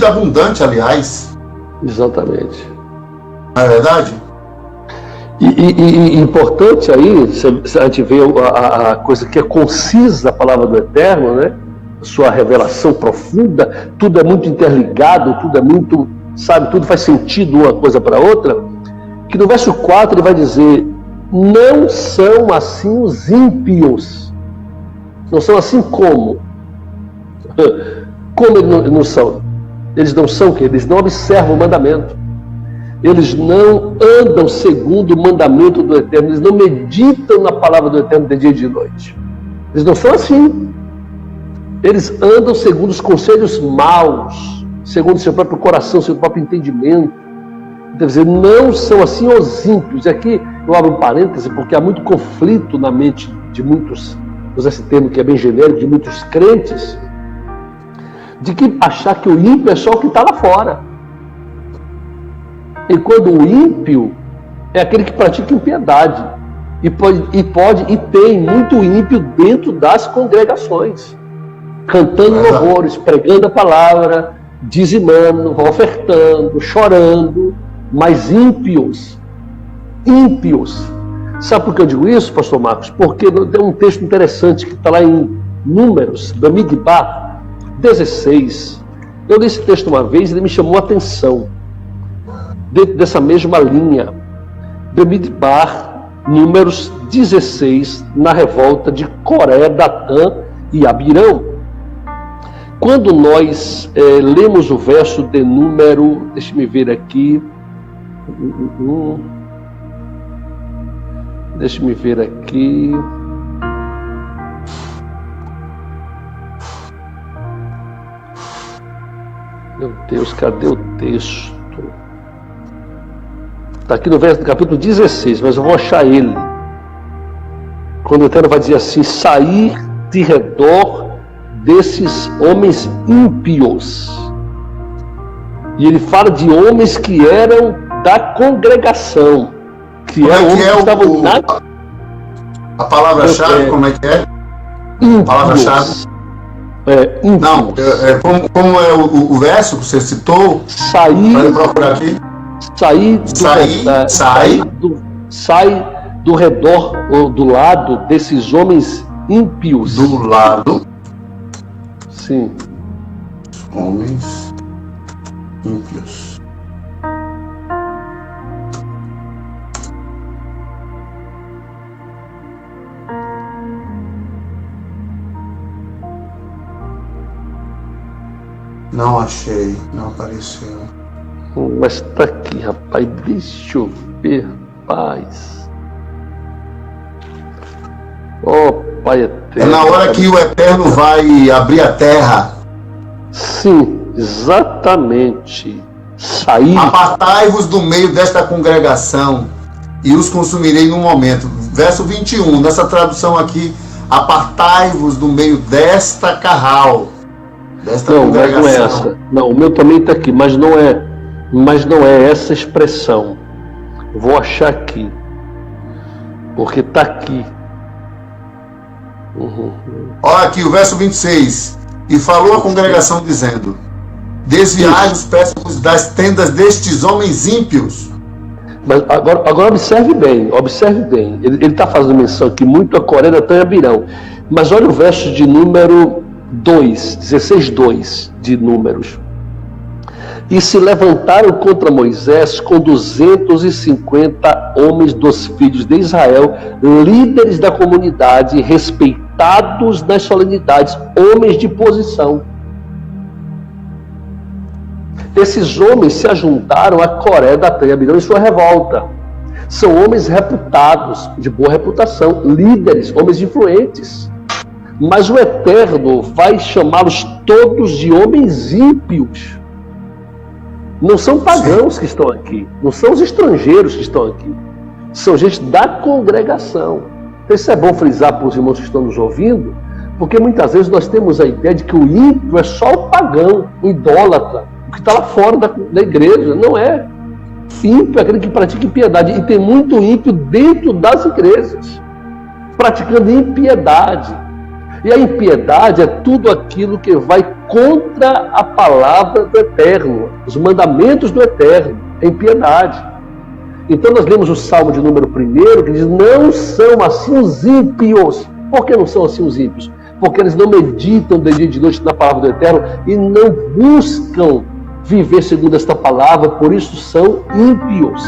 A: abundante, aliás.
B: Exatamente.
A: Não é verdade?
B: E importante aí, a gente vê a coisa que é concisa, a palavra do Eterno, né? Sua revelação profunda, tudo é muito interligado, tudo é muito, sabe, tudo faz sentido uma coisa para outra, que no verso 4 ele vai dizer, não são assim os ímpios. Não são assim como? Como eles não são? Eles não são o quê? Eles não observam o mandamento. Eles não andam segundo o mandamento do Eterno. Eles não meditam na palavra do Eterno de dia e de noite. Eles não são assim. Eles andam segundo os conselhos maus, segundo o seu próprio coração, seu próprio entendimento. Quer dizer, não são assim os ímpios. E aqui eu abro um parêntese, porque há muito conflito na mente de muitos, vou usar esse termo que é bem genérico, de muitos crentes, de que achar que o ímpio é só o que está lá fora. E quando o ímpio é aquele que pratica impiedade. E tem muito ímpio dentro das congregações, cantando louvores, pregando a palavra, dizimando, ofertando, chorando, mas ímpios. Sabe por que eu digo isso, pastor Marcos? Porque tem um texto interessante que está lá em Números, Bamidbar 16. Eu li esse texto uma vez e ele me chamou a atenção. Dentro dessa mesma linha, Bamidbar, Números 16, na revolta de Coré, Datã e Abirão. Quando nós lemos o verso de número, deixa-me ver aqui, meu Deus, cadê o texto? Está aqui no verso do capítulo 16, mas eu vou achar ele. Quando o Eterno vai dizer assim, sair de redor desses homens ímpios. E ele fala de homens que eram da congregação, que eram homens que estavam na...
A: A palavra-chave, como é que é?
B: Ímpios.
A: A palavra-chave.
B: Ímpios.
A: Não, como é o verso que você citou?
B: Sair.
A: Pode procurar aqui.
B: Sai do redor ou do lado desses homens ímpios.
A: Do lado.
B: Sim.
A: Homens ímpios. Não achei, não apareceu.
B: Mas tá aqui, rapaz. Deixa eu ver, rapaz. Oh, Pai Eterno.
A: É na hora que o Eterno vai abrir a terra.
B: Sim, exatamente. Sair.
A: Apartai-vos do meio desta congregação e os consumirei no momento. Verso 21, nessa tradução aqui, apartai-vos do meio desta carral, desta congregação.
B: Mas não é essa. Não, o meu também está aqui, mas não é essa expressão. Vou achar aqui, porque está aqui.
A: Olha aqui o verso 26. E falou a congregação dizendo: desviai-vos, peço-vos, das tendas destes homens ímpios.
B: Mas agora observe bem. Ele está fazendo menção aqui muito a Coré, Datã e Abirão. Mas olha o verso de número 2, 16:2 de Números. E se levantaram contra Moisés com 250 homens dos filhos de Israel, líderes da comunidade, respeitados nas solenidades, homens de posição. Esses homens se ajuntaram a Coré, Datã e Abirão em sua revolta. São homens reputados, de boa reputação, líderes, homens influentes. Mas o Eterno vai chamá-los todos de homens ímpios. Não são pagãos que estão aqui, não são os estrangeiros que estão aqui. São gente da congregação. Então isso é bom frisar para os irmãos que estão nos ouvindo, porque muitas vezes nós temos a ideia de que o ímpio é só o pagão, o idólatra, o que está lá fora da igreja. Não é. Ímpio é aquele que pratica impiedade. E tem muito ímpio dentro das igrejas, praticando impiedade. E a impiedade é tudo aquilo que vai contra a palavra do Eterno, os mandamentos do Eterno, é impiedade. Então nós lemos o Salmo de número 1, que diz: não são assim os ímpios. Por que não são assim os ímpios? Porque eles não meditam de dia e de noite na palavra do Eterno e não buscam viver segundo esta palavra, por isso são ímpios.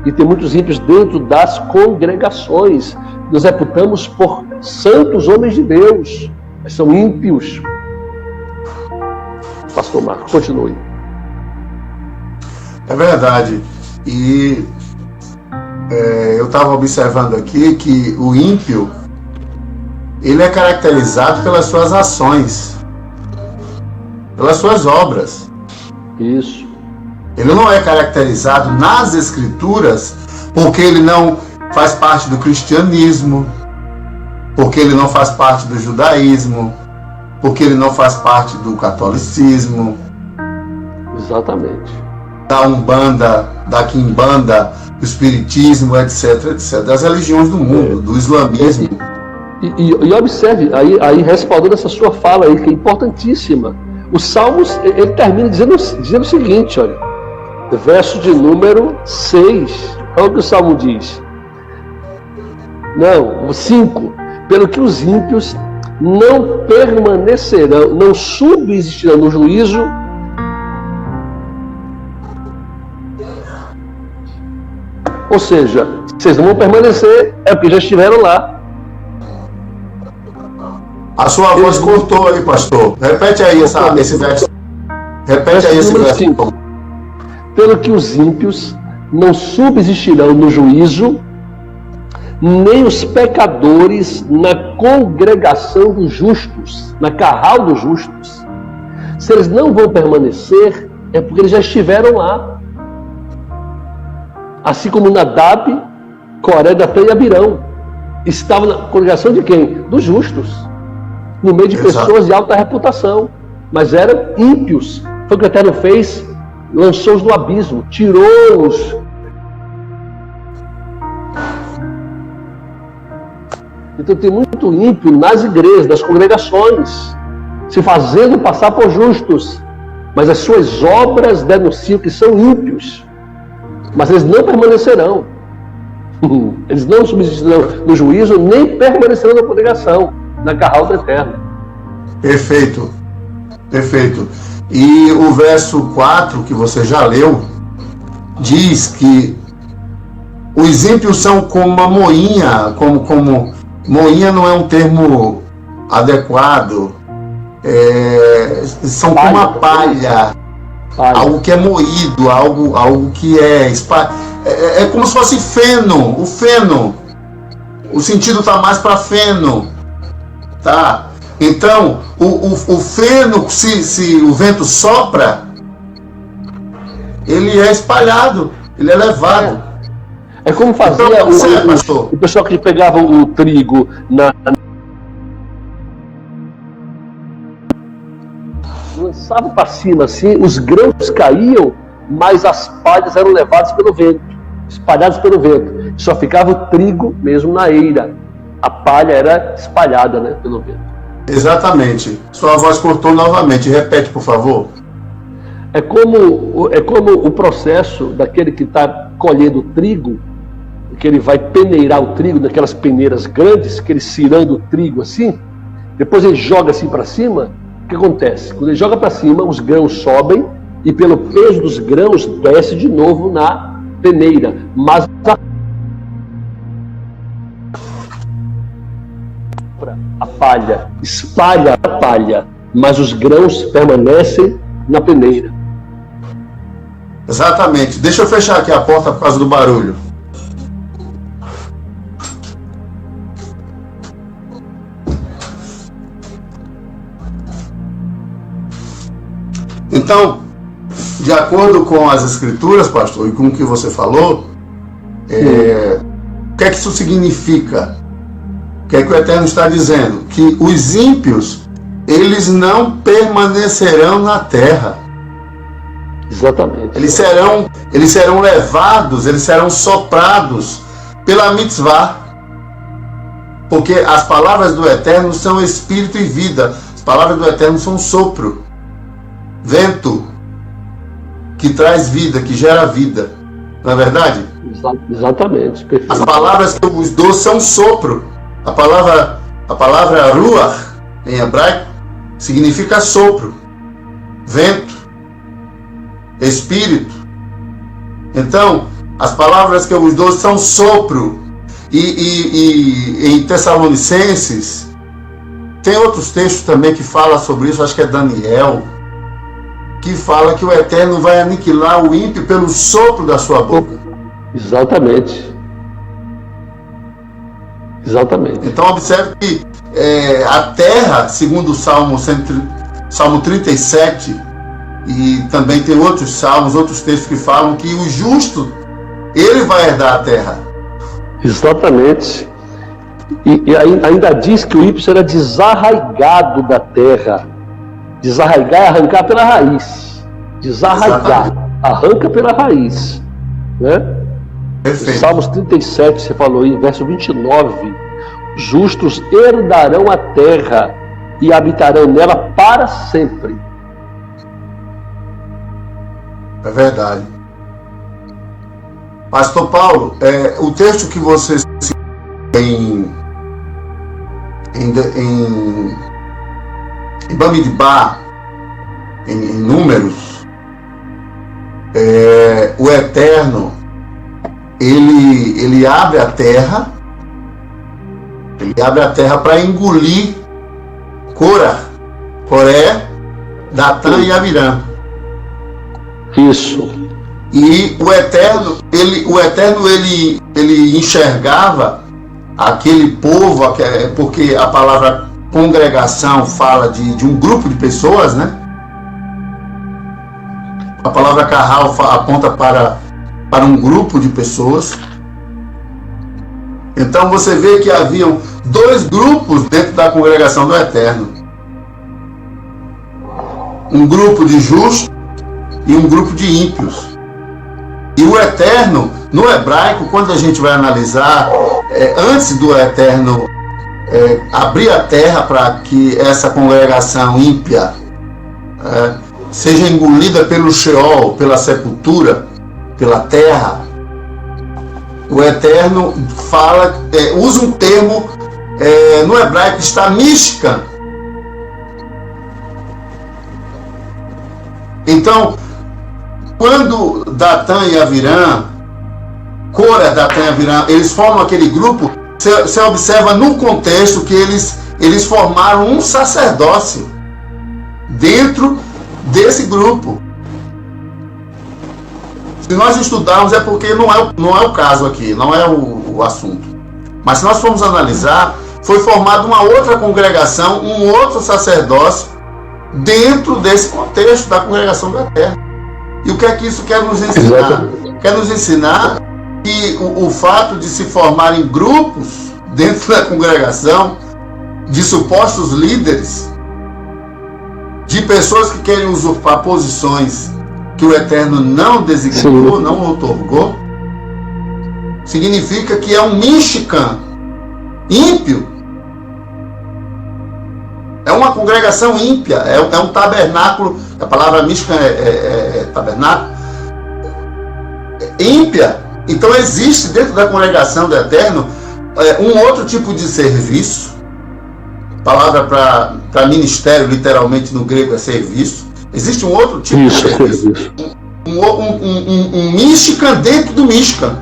B: E tem muitos ímpios dentro das congregações. Nos reputamos por santos homens de Deus, mas são ímpios. Pastor Marcos, continue.
A: É verdade. E eu estava observando aqui que o ímpio, ele é caracterizado pelas suas ações, pelas suas obras.
B: Isso.
A: Ele não é caracterizado nas Escrituras porque ele não faz parte do cristianismo, porque ele não faz parte do judaísmo, porque ele não faz parte do catolicismo.
B: Exatamente.
A: Da Umbanda, da Quimbanda, do Espiritismo, etc, etc. Das religiões do mundo, do islamismo.
B: E observe, aí respaldando essa sua fala aí, que é importantíssima. Os Salmos, ele termina dizendo o seguinte, olha, verso de número 6. Olha o que o Salmo diz. Não, 5. Pelo que os ímpios não permanecerão, não subsistirão no juízo, ou seja, vocês não vão permanecer, é porque já estiveram lá.
A: A sua voz cortou aí, pastor. Repete aí esse verso. Repete aí esse verso. 5.
B: Pelo que os ímpios não subsistirão no juízo, nem os pecadores na congregação dos justos, na carral dos justos. Se eles não vão permanecer, é porque eles já estiveram lá. Assim como Nadab, Coré, Datã e Abirão estavam na congregação de quem? Dos justos, no meio de pessoas de alta reputação, mas eram ímpios. Foi o que o Eterno fez, lançou-os no abismo, tirou-os. Então tem muito ímpio nas igrejas, nas congregações, se fazendo passar por justos, mas as suas obras denunciam que são ímpios. Mas eles não permanecerão. Eles não subsistirão no juízo, nem permanecerão na congregação, na carral do Eterno.
A: Perfeito. Perfeito. E o verso 4, que você já leu, diz que os ímpios são como uma moinha, como moinha não é um termo adequado, são como uma palha, algo que é moído, algo que é como se fosse feno, o feno. O sentido está mais para feno, tá? Então, o feno, se o vento sopra, ele é espalhado, ele é levado.
B: É como fazia
A: então,
B: o pessoal que pegava o trigo lançava para cima assim, os grãos caíam, mas as palhas eram levadas pelo vento, espalhadas pelo vento. Só ficava o trigo mesmo na eira. A palha era espalhada, né, pelo vento.
A: Exatamente. Sua voz cortou novamente. Repete, por favor.
B: É como o processo daquele que está colhendo trigo, que ele vai peneirar o trigo naquelas peneiras grandes, que ele cirando o trigo assim, depois ele joga assim para cima. O que acontece? Quando ele joga para cima, os grãos sobem e pelo peso dos grãos desce de novo na peneira. Mas a palha espalha a palha, mas os grãos permanecem na peneira.
A: Exatamente. Deixa eu fechar aqui a porta por causa do barulho. Então, de acordo com as escrituras, pastor, e com o que você falou, o que é que isso significa? O que é que o Eterno está dizendo? Que os ímpios, eles não permanecerão na terra.
B: Exatamente.
A: Eles serão levados, eles serão soprados pela mitzvah. Porque as palavras do Eterno são espírito e vida. As palavras do Eterno são sopro, vento, que traz vida, que gera vida. Não é verdade?
B: Exatamente. Perfeito.
A: As palavras que eu vos dou são sopro. A palavra ruach, em hebraico, significa sopro, vento, espírito. Então, as palavras que eu vos dou são sopro. E em Tessalonicenses, tem outros textos também que falam sobre isso, acho que é Daniel, que fala que o Eterno vai aniquilar o ímpio pelo sopro da sua boca.
B: Exatamente. Exatamente.
A: Então observe que a terra, segundo o Salmo 37, e também tem outros salmos, outros textos que falam que o justo, ele vai herdar a terra.
B: Exatamente. E ainda diz que o ímpio será desarraigado da terra. Desarraigar é arrancar pela raiz. Desarraigar. Exatamente. Arranca pela raiz. Né?
A: Perfeito.
B: Salmos 37, você falou aí, verso 29. Justos herdarão a terra e habitarão nela para sempre.
A: É verdade. Pastor Paulo, o texto que você citou em Bamidbar, em Números, o Eterno, ele abre a terra para engolir Coré, Datã e Abiram.
B: Isso.
A: E o Eterno ele enxergava aquele povo, porque a palavra congregação fala de um grupo de pessoas, né? A palavra carral aponta para um grupo de pessoas. Então você vê que haviam dois grupos dentro da congregação do Eterno. Um grupo de justos e um grupo de ímpios. E o Eterno, no hebraico, quando a gente vai analisar, antes do Eterno abrir a terra para que essa congregação ímpia seja engolida pelo Sheol, pela sepultura, pela terra, o Eterno usa um termo no hebraico, está mística. Então, quando Datã e Abiram, Coré, Datã e Abiram, eles formam aquele grupo, você observa no contexto que eles formaram um sacerdócio. dentro desse grupo. Se nós estudarmos é porque não é o caso aqui, não é o assunto. Mas se nós formos analisar, foi formada uma outra congregação, um outro sacerdócio dentro desse contexto da congregação do Eterno. E o que é que isso quer nos ensinar?
B: Exatamente.
A: Quer nos ensinar que o fato de se formarem grupos dentro da congregação de supostos líderes, de pessoas que querem usurpar posições que o Eterno não designou, não otorgou, significa que é um Mishkan ímpio. É uma congregação ímpia, é um tabernáculo, a palavra Mishkan é tabernáculo, ímpia. Então existe dentro da congregação do Eterno um outro tipo de serviço. A palavra para ministério, literalmente no grego, é serviço. Existe um outro tipo de serviço. Um Mishkan dentro do Mishkan.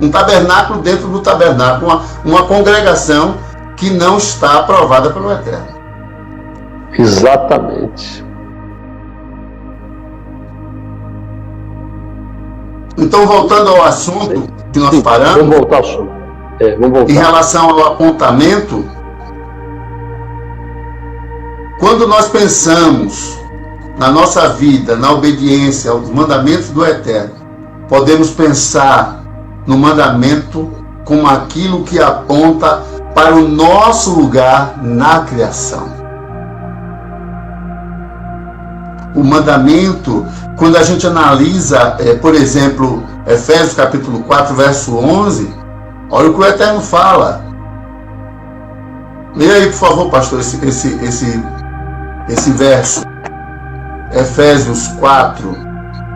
A: Um tabernáculo dentro do tabernáculo. Uma congregação que não está aprovada pelo Eterno.
B: Exatamente.
A: Então, voltando ao assunto que nós paramos,
B: vamos voltar ao assunto.
A: Em relação ao apontamento, quando nós pensamos na nossa vida, na obediência aos mandamentos do Eterno, podemos pensar no mandamento como aquilo que aponta para o nosso lugar na criação. O mandamento, quando a gente analisa, por exemplo, Efésios capítulo 4, verso 11, olha o que o Eterno fala. Leia aí, por favor, pastor, esse verso. Efésios 4.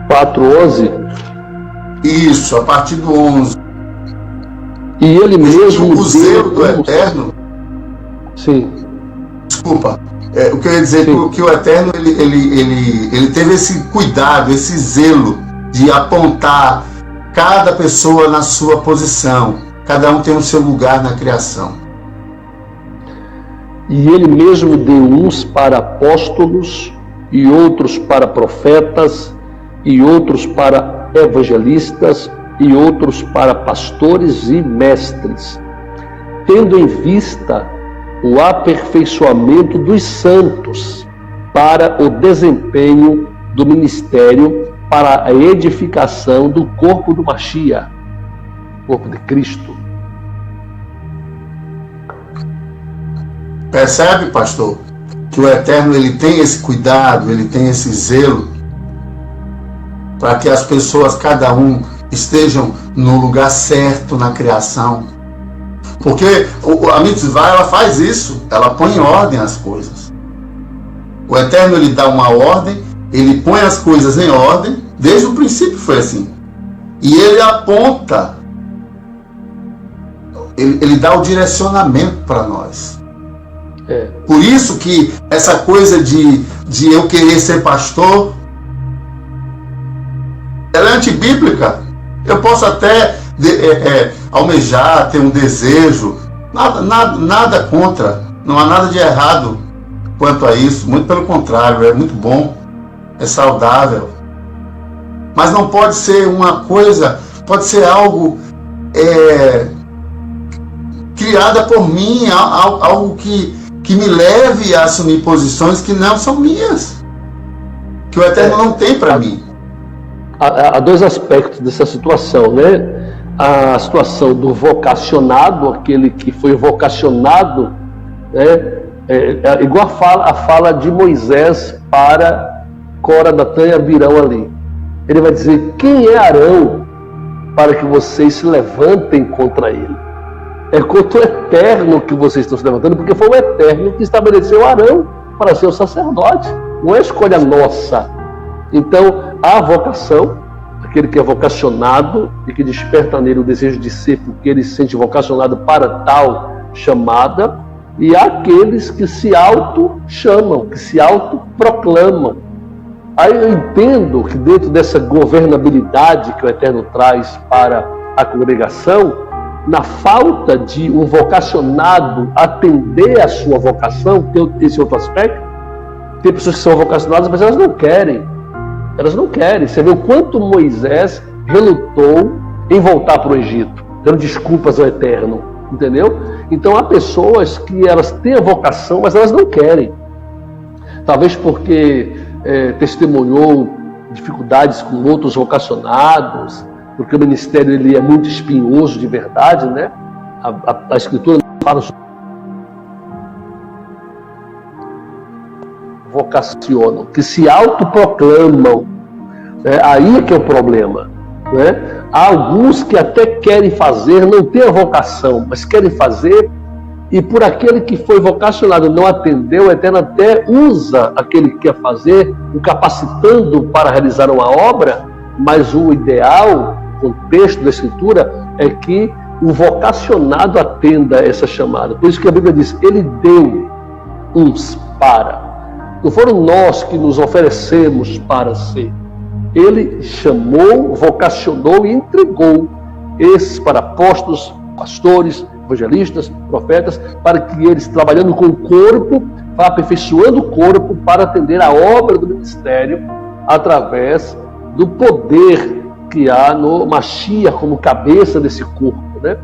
B: 4:11?
A: Isso, a partir do 11.
B: E ele mesmo...
A: O zelo do Eterno...
B: Sim.
A: Desculpa. O que eu ia dizer é que o Eterno ele teve esse cuidado, esse zelo de apontar cada pessoa na sua posição. Cada um tem o seu lugar na criação.
B: E ele mesmo deu uns para apóstolos, e outros para profetas, e outros para evangelistas, e outros para pastores e mestres, tendo em vista o aperfeiçoamento dos santos para o desempenho do ministério, para a edificação do corpo do Mashiach, corpo de Cristo.
A: Percebe, pastor, que o Eterno ele tem esse cuidado, ele tem esse zelo para que as pessoas, cada um, estejam no lugar certo na criação. Porque a mitzvah, ela faz isso, ela põe em ordem as coisas. O Eterno ele dá uma ordem, ele põe as coisas em ordem, desde o princípio foi assim. E ele aponta, ele dá o direcionamento para nós. Por isso que essa coisa de eu querer ser pastor, ela é antibíblica. Eu posso até almejar, ter um desejo, nada contra, não há nada de errado quanto a isso, muito pelo contrário, é muito bom, é saudável. Mas não pode ser uma coisa, pode ser algo criada por mim, algo que me leve a assumir posições que não são minhas, que o Eterno não tem para mim.
B: Há dois aspectos dessa situação, né? A situação do vocacionado, aquele que foi vocacionado, né? Igual a fala de Moisés para Cora, Datã e Abirão ali. Ele vai dizer: quem é Arão para que vocês se levantem contra ele? É contra o Eterno que vocês estão se levantando, porque foi o Eterno que estabeleceu Arão para ser o sacerdote. Não é escolha nossa. Então, há vocação, aquele que é vocacionado e que desperta nele o desejo de ser, porque ele se sente vocacionado para tal chamada, e há aqueles que se auto-chamam, que se auto-proclamam. Aí eu entendo que dentro dessa governabilidade que o Eterno traz para a congregação, na falta de um vocacionado atender a sua vocação, tem esse outro aspecto, Tem pessoas que são vocacionadas, mas elas não querem. Elas não querem. Você vê o quanto Moisés relutou em voltar para o Egito, dando desculpas ao Eterno, entendeu? Então há pessoas que elas têm a vocação, mas elas não querem. Talvez porque testemunhou dificuldades com outros vocacionados, porque o ministério ele é muito espinhoso de verdade, né? A Escritura fala sobre vocacionam, que se autoproclamam, né? Aí é que é o problema, né? Há alguns que até querem fazer, não têm a vocação, mas querem fazer, e por aquele que foi vocacionado não atendeu, o Eterno até usa aquele que quer fazer, o capacitando para realizar uma obra, mas o ideal, o contexto da Escritura, é que o vocacionado atenda essa chamada. Por isso que a Bíblia diz, ele deu uns para. Não foram nós que nos oferecemos para ser. Ele chamou, vocacionou e entregou esses para apóstolos, pastores, evangelistas, profetas, para que eles, trabalhando com o corpo, vá aperfeiçoando o corpo para atender a obra do ministério através do poder que há no Mashiach como cabeça desse corpo, né?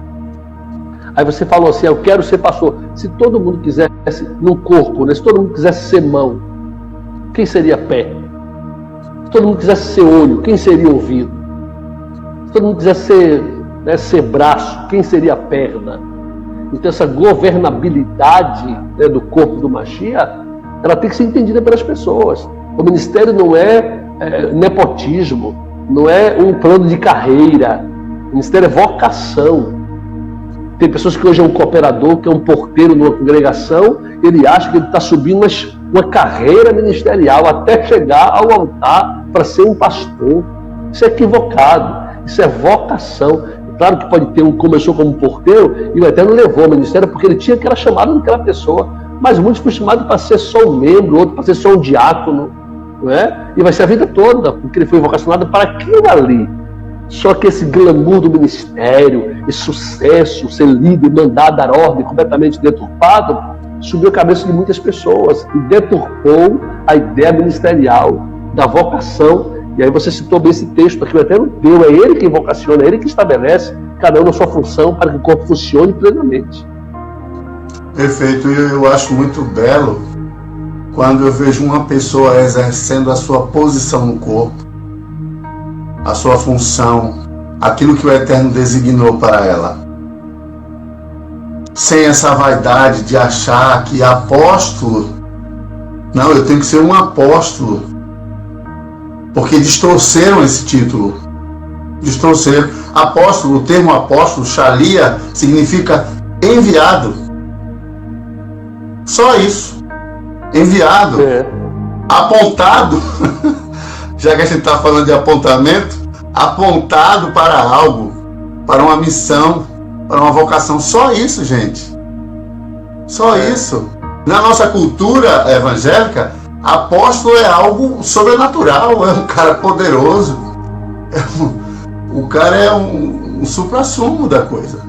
B: Aí você falou assim, eu quero ser pastor. Se todo mundo quisesse no corpo, né? Se todo mundo quisesse ser mão, quem seria pé? Se todo mundo quisesse ser olho, quem seria ouvido? Se todo mundo quisesse ser braço, quem seria perna? Então essa governabilidade, né, do corpo do Mashiach, ela tem que ser entendida pelas pessoas. O ministério não é nepotismo, não é um plano de carreira. O ministério é vocação. Tem pessoas que hoje é um cooperador, que é um porteiro numa congregação, ele acha que ele está subindo uma carreira ministerial até chegar ao altar para ser um pastor. Isso é equivocado, isso é vocação. Claro que pode ter começou como porteiro e o Eterno levou ao ministério porque ele tinha aquela chamada daquela pessoa, mas muitos foram chamados para ser só um membro, outro para ser só um diácono, não é? E vai ser a vida toda, porque ele foi vocacionado para aquilo ali. Só que esse glamour do ministério, esse sucesso, ser líder, mandar, dar ordem, completamente deturpado, subiu a cabeça de muitas pessoas e deturpou a ideia ministerial da vocação. E aí você citou bem esse texto aqui, o Eterno deu, é Ele quem vocaciona, é Ele que estabelece cada um na sua função para que o corpo funcione plenamente.
A: Perfeito, e eu acho muito belo quando eu vejo uma pessoa exercendo a sua posição no corpo, a sua função, aquilo que o Eterno designou para ela. Sem essa vaidade de achar que apóstolo, não, eu tenho que ser um apóstolo, porque distorceram esse título. Distorceram. Apóstolo, o termo apóstolo, shalia, significa enviado. Só isso. Enviado. Apontado. Já que a gente está falando de apontamento, apontado para algo, para uma missão, para uma vocação. Só isso, gente. Só isso. Na nossa cultura evangélica, apóstolo é algo sobrenatural, é um cara poderoso, o cara é um supra-sumo da coisa.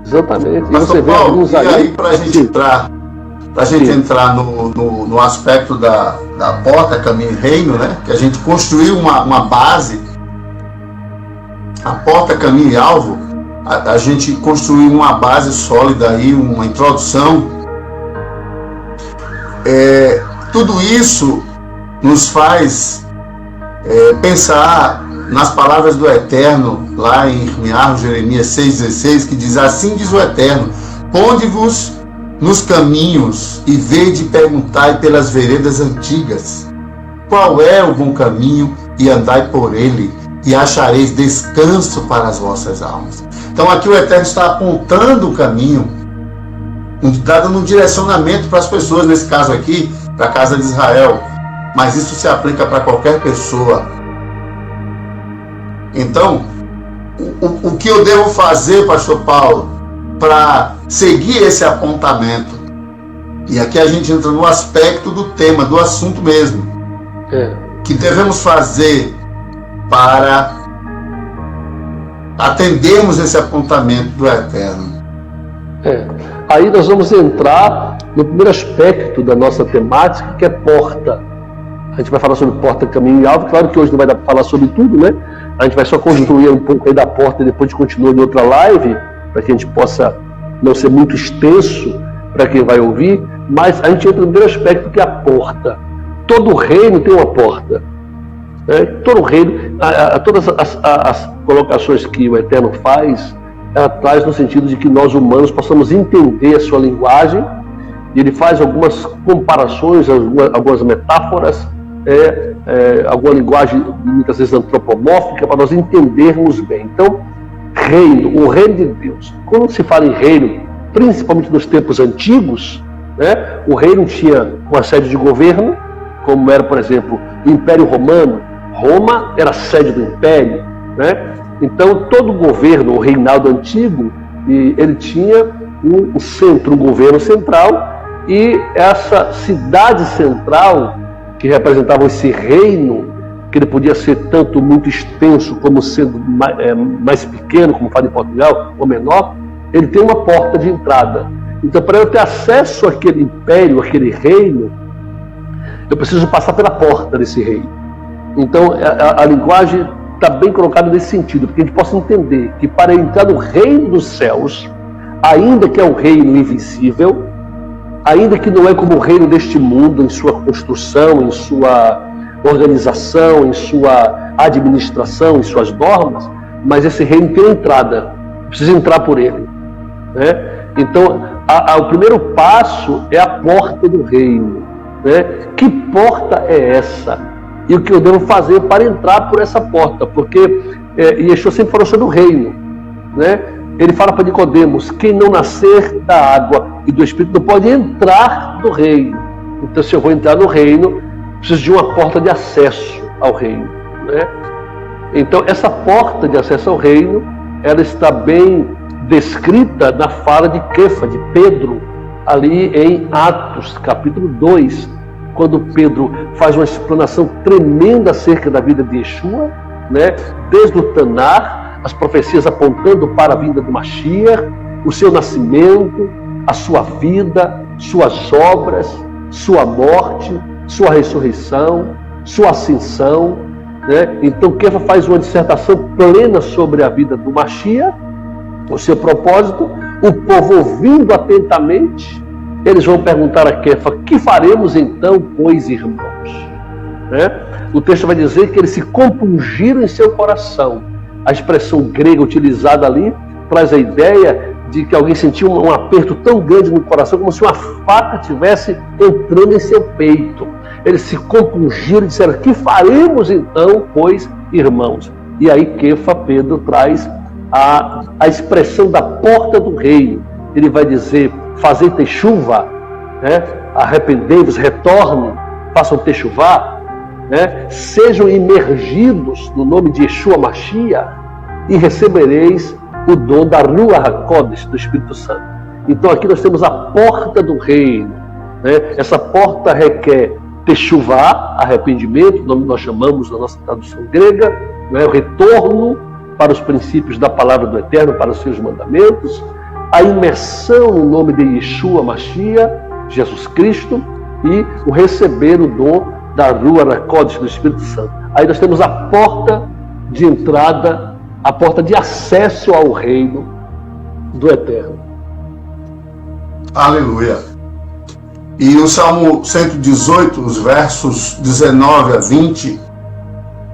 B: Exatamente.
A: Mas, você vê Paulo, e aí para a gente entrar no aspecto da porta, caminho e reino, né? Que a gente construiu uma base, a porta, caminho e alvo, a gente construiu uma base sólida aí, uma introdução. Tudo isso nos faz pensar nas palavras do Eterno, lá em Jeremias 6,16, que diz, assim diz o Eterno, ponde-vos nos caminhos e vede e perguntai pelas veredas antigas, qual é o bom caminho e andai por ele, e achareis descanso para as vossas almas. Então aqui o Eterno está apontando o caminho, está dando um direcionamento para as pessoas, nesse caso aqui, para a casa de Israel, mas isso se aplica para qualquer pessoa. Então, o que eu devo fazer, pastor Paulo, para seguir esse apontamento? E aqui a gente entra no aspecto do tema, do assunto mesmo. Que devemos fazer para atendermos esse apontamento do Eterno?
B: aí nós vamos entrar no primeiro aspecto da nossa temática, que é porta. A gente vai falar sobre porta, caminho e alvo. Claro que hoje não vai dar para falar sobre tudo, né? A gente vai só construir um pouco aí da porta e depois a gente continua em outra live, para que a gente possa não ser muito extenso para quem vai ouvir. Mas a gente entra no primeiro aspecto, que é a porta. Todo reino tem uma porta. Todo reino, todas as colocações que o Eterno faz, ela traz no sentido de que nós humanos possamos entender a sua linguagem, e ele faz algumas comparações, algumas metáforas, alguma linguagem muitas vezes antropomórfica, para nós entendermos bem. Então, reino, o reino de Deus. Quando se fala em reino, principalmente nos tempos antigos, né, o reino tinha uma sede de governo, como era, por exemplo, o Império Romano. Roma era a sede do Império, né? Então, todo governo, o reinado antigo, ele tinha um centro, um governo central, e essa cidade central, que representava esse reino, que ele podia ser tanto muito extenso, como sendo mais pequeno, como fala em Portugal, ou menor, ele tem uma porta de entrada. Então, para eu ter acesso àquele império, àquele reino, eu preciso passar pela porta desse reino. Então, a linguagem está bem colocada nesse sentido, porque a gente possa entender que para entrar no reino dos céus, ainda que é um reino invisível, ainda que não é como o reino deste mundo, em sua construção, em sua organização, em sua administração, em suas normas, mas esse reino tem uma entrada, precisa entrar por ele, né? Então, o primeiro passo é a porta do reino, né? Que porta é essa? E o que eu devo fazer para entrar por essa porta? Porque Yeshua sempre falou sobre o reino, né? Ele fala para Nicodemos: quem não nascer da água e do Espírito não pode entrar no reino. Então, se eu vou entrar no reino, preciso de uma porta de acesso ao reino, né? Então, essa porta de acesso ao reino, ela está bem descrita na fala de Kefa, de Pedro, ali em Atos, capítulo 2, quando Pedro faz uma explanação tremenda acerca da vida de Yeshua, né? Desde o Tanar, as profecias apontando para a vinda do Mashiach, o seu nascimento, a sua vida, suas obras, sua morte, sua ressurreição, sua ascensão, né? Então Kefa faz uma dissertação plena sobre a vida do Mashiach, o seu propósito. O povo, ouvindo atentamente, eles vão perguntar a Kefa: que faremos então, pois, irmãos? Né? O texto vai dizer que eles se compungiram em seu coração. A expressão grega utilizada ali traz a ideia de que alguém sentiu um aperto tão grande no coração, como se uma faca estivesse entrando em seu peito. Eles se compungiram e disseram: que faremos então, pois, irmãos? E aí Kefa, Pedro, traz a expressão da porta do reino. Ele vai dizer: fazei techuvá, né? Arrependei-vos, retornem, façam techuvá, né? Sejam imergidos no nome de Yeshua Mashiach e recebereis o dom da Ruach HaKodesh, do Espírito Santo. Então aqui nós temos a porta do reino, né? Essa porta requer techuvá, arrependimento, nós chamamos na nossa tradução grega, né? O retorno para os princípios da palavra do Eterno, para os seus mandamentos, a imersão no nome de Yeshua Mashiach, Jesus Cristo, e o receber o dom da Ruach HaKodesh, do Espírito Santo. Aí nós temos a porta de entrada, a porta de acesso ao reino do Eterno.
A: Aleluia. E o Salmo 118, os versos 19 a 20,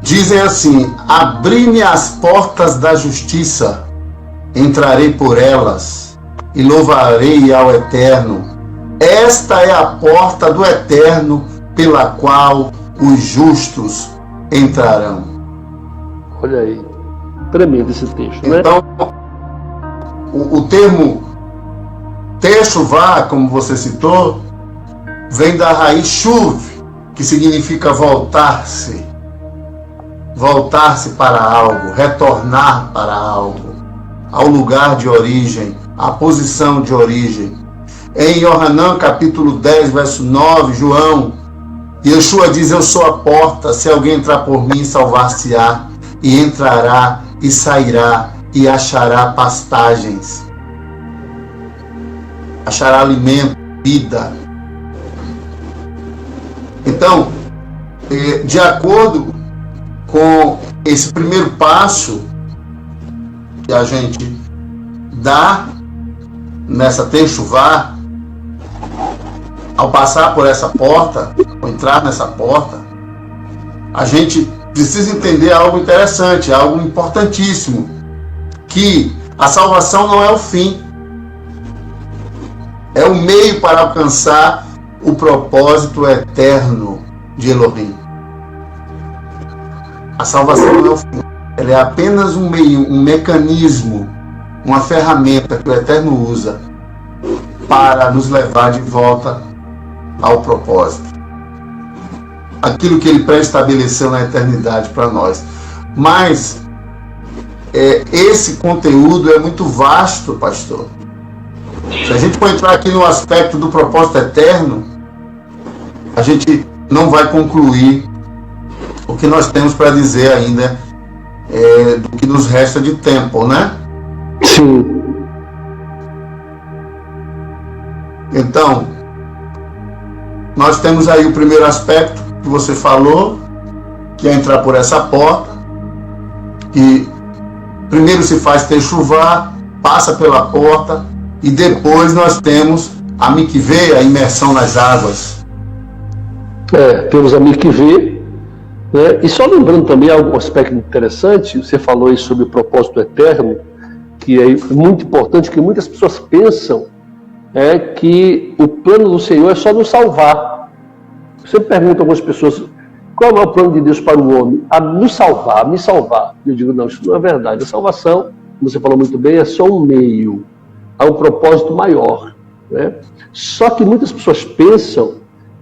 A: dizem assim: abri-me as portas da justiça, entrarei por elas e louvarei ao Eterno. Esta é a porta do Eterno, pela qual os justos entrarão.
B: Olha aí, tremendo esse texto, né?
A: Então, o termo techuvá, como você citou, vem da raiz shuv, que significa voltar-se. Voltar-se para algo, retornar para algo, ao lugar de origem, à posição de origem. Em Yohanan, capítulo 10, verso 9, João, Yeshua diz: eu sou a porta, se alguém entrar por mim, salvar-se-á, e entrará, e sairá, e achará pastagens. achará alimento, vida. Então, de acordo com esse primeiro passo que a gente dá nessa Techuvá, ao passar por essa porta, ao entrar nessa porta, a gente precisa entender algo interessante, algo importantíssimo, que a salvação não é o fim, é o meio para alcançar o propósito eterno de Elohim. A salvação não é o fim, ela é apenas um meio, um mecanismo, uma ferramenta que o Eterno usa para nos levar de volta ao propósito. Aquilo que ele pré-estabeleceu na eternidade para nós. Mas esse conteúdo é muito vasto, pastor. Se a gente for entrar aqui no aspecto do propósito eterno, a gente não vai concluir o que nós temos para dizer ainda do que nos resta de tempo, né?
B: Sim.
A: Então, nós temos aí o primeiro aspecto que você falou, que é entrar por essa porta, que primeiro se faz Techuvá, passa pela porta, e depois nós temos a mikveh, a imersão nas águas.
B: Temos a mikveh, né? E só lembrando também algum aspecto interessante, você falou aí sobre o propósito eterno, que é muito importante, que muitas pessoas pensam que o plano do Senhor é só nos salvar. Você pergunta a algumas pessoas, qual é o plano de Deus para o homem? A nos salvar, me salvar. Eu digo, não, isso não é verdade. A salvação, como você falou muito bem, é só um meio, há um propósito maior, né? Só que muitas pessoas pensam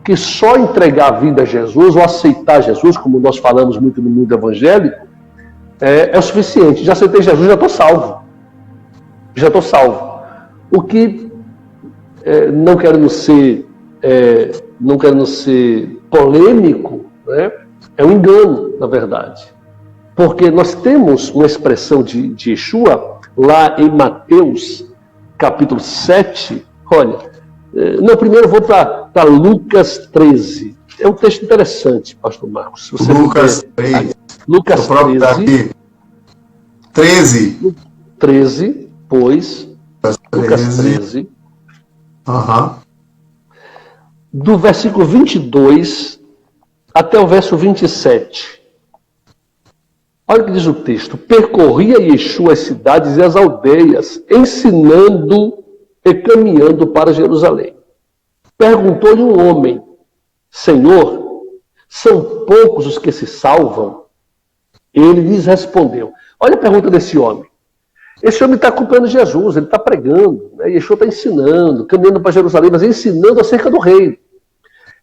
B: que só entregar a vida a Jesus, ou aceitar Jesus, como nós falamos muito no mundo evangélico, é o suficiente. Já aceitei Jesus, já estou salvo. Já estou salvo. O que, não querendo ser polêmico, né, é um engano, na verdade. Porque nós temos uma expressão de Yeshua, lá em Mateus, capítulo 7, olha, primeiro eu vou para Lucas 13. É um texto interessante, pastor Marcos. Você
A: Lucas 13.
B: Lucas 13. 13, pois. Lucas 13. Do versículo 22 até o verso 27. Olha o que diz o texto. Percorria Yeshua as cidades e as aldeias, ensinando e caminhando para Jerusalém. Perguntou-lhe um homem, Senhor, são poucos os que se salvam? Ele lhes respondeu. Olha a pergunta desse homem. Esse homem está acompanhando Jesus, ele está pregando, né? Yeshua está ensinando, caminhando para Jerusalém, mas ensinando acerca do reino.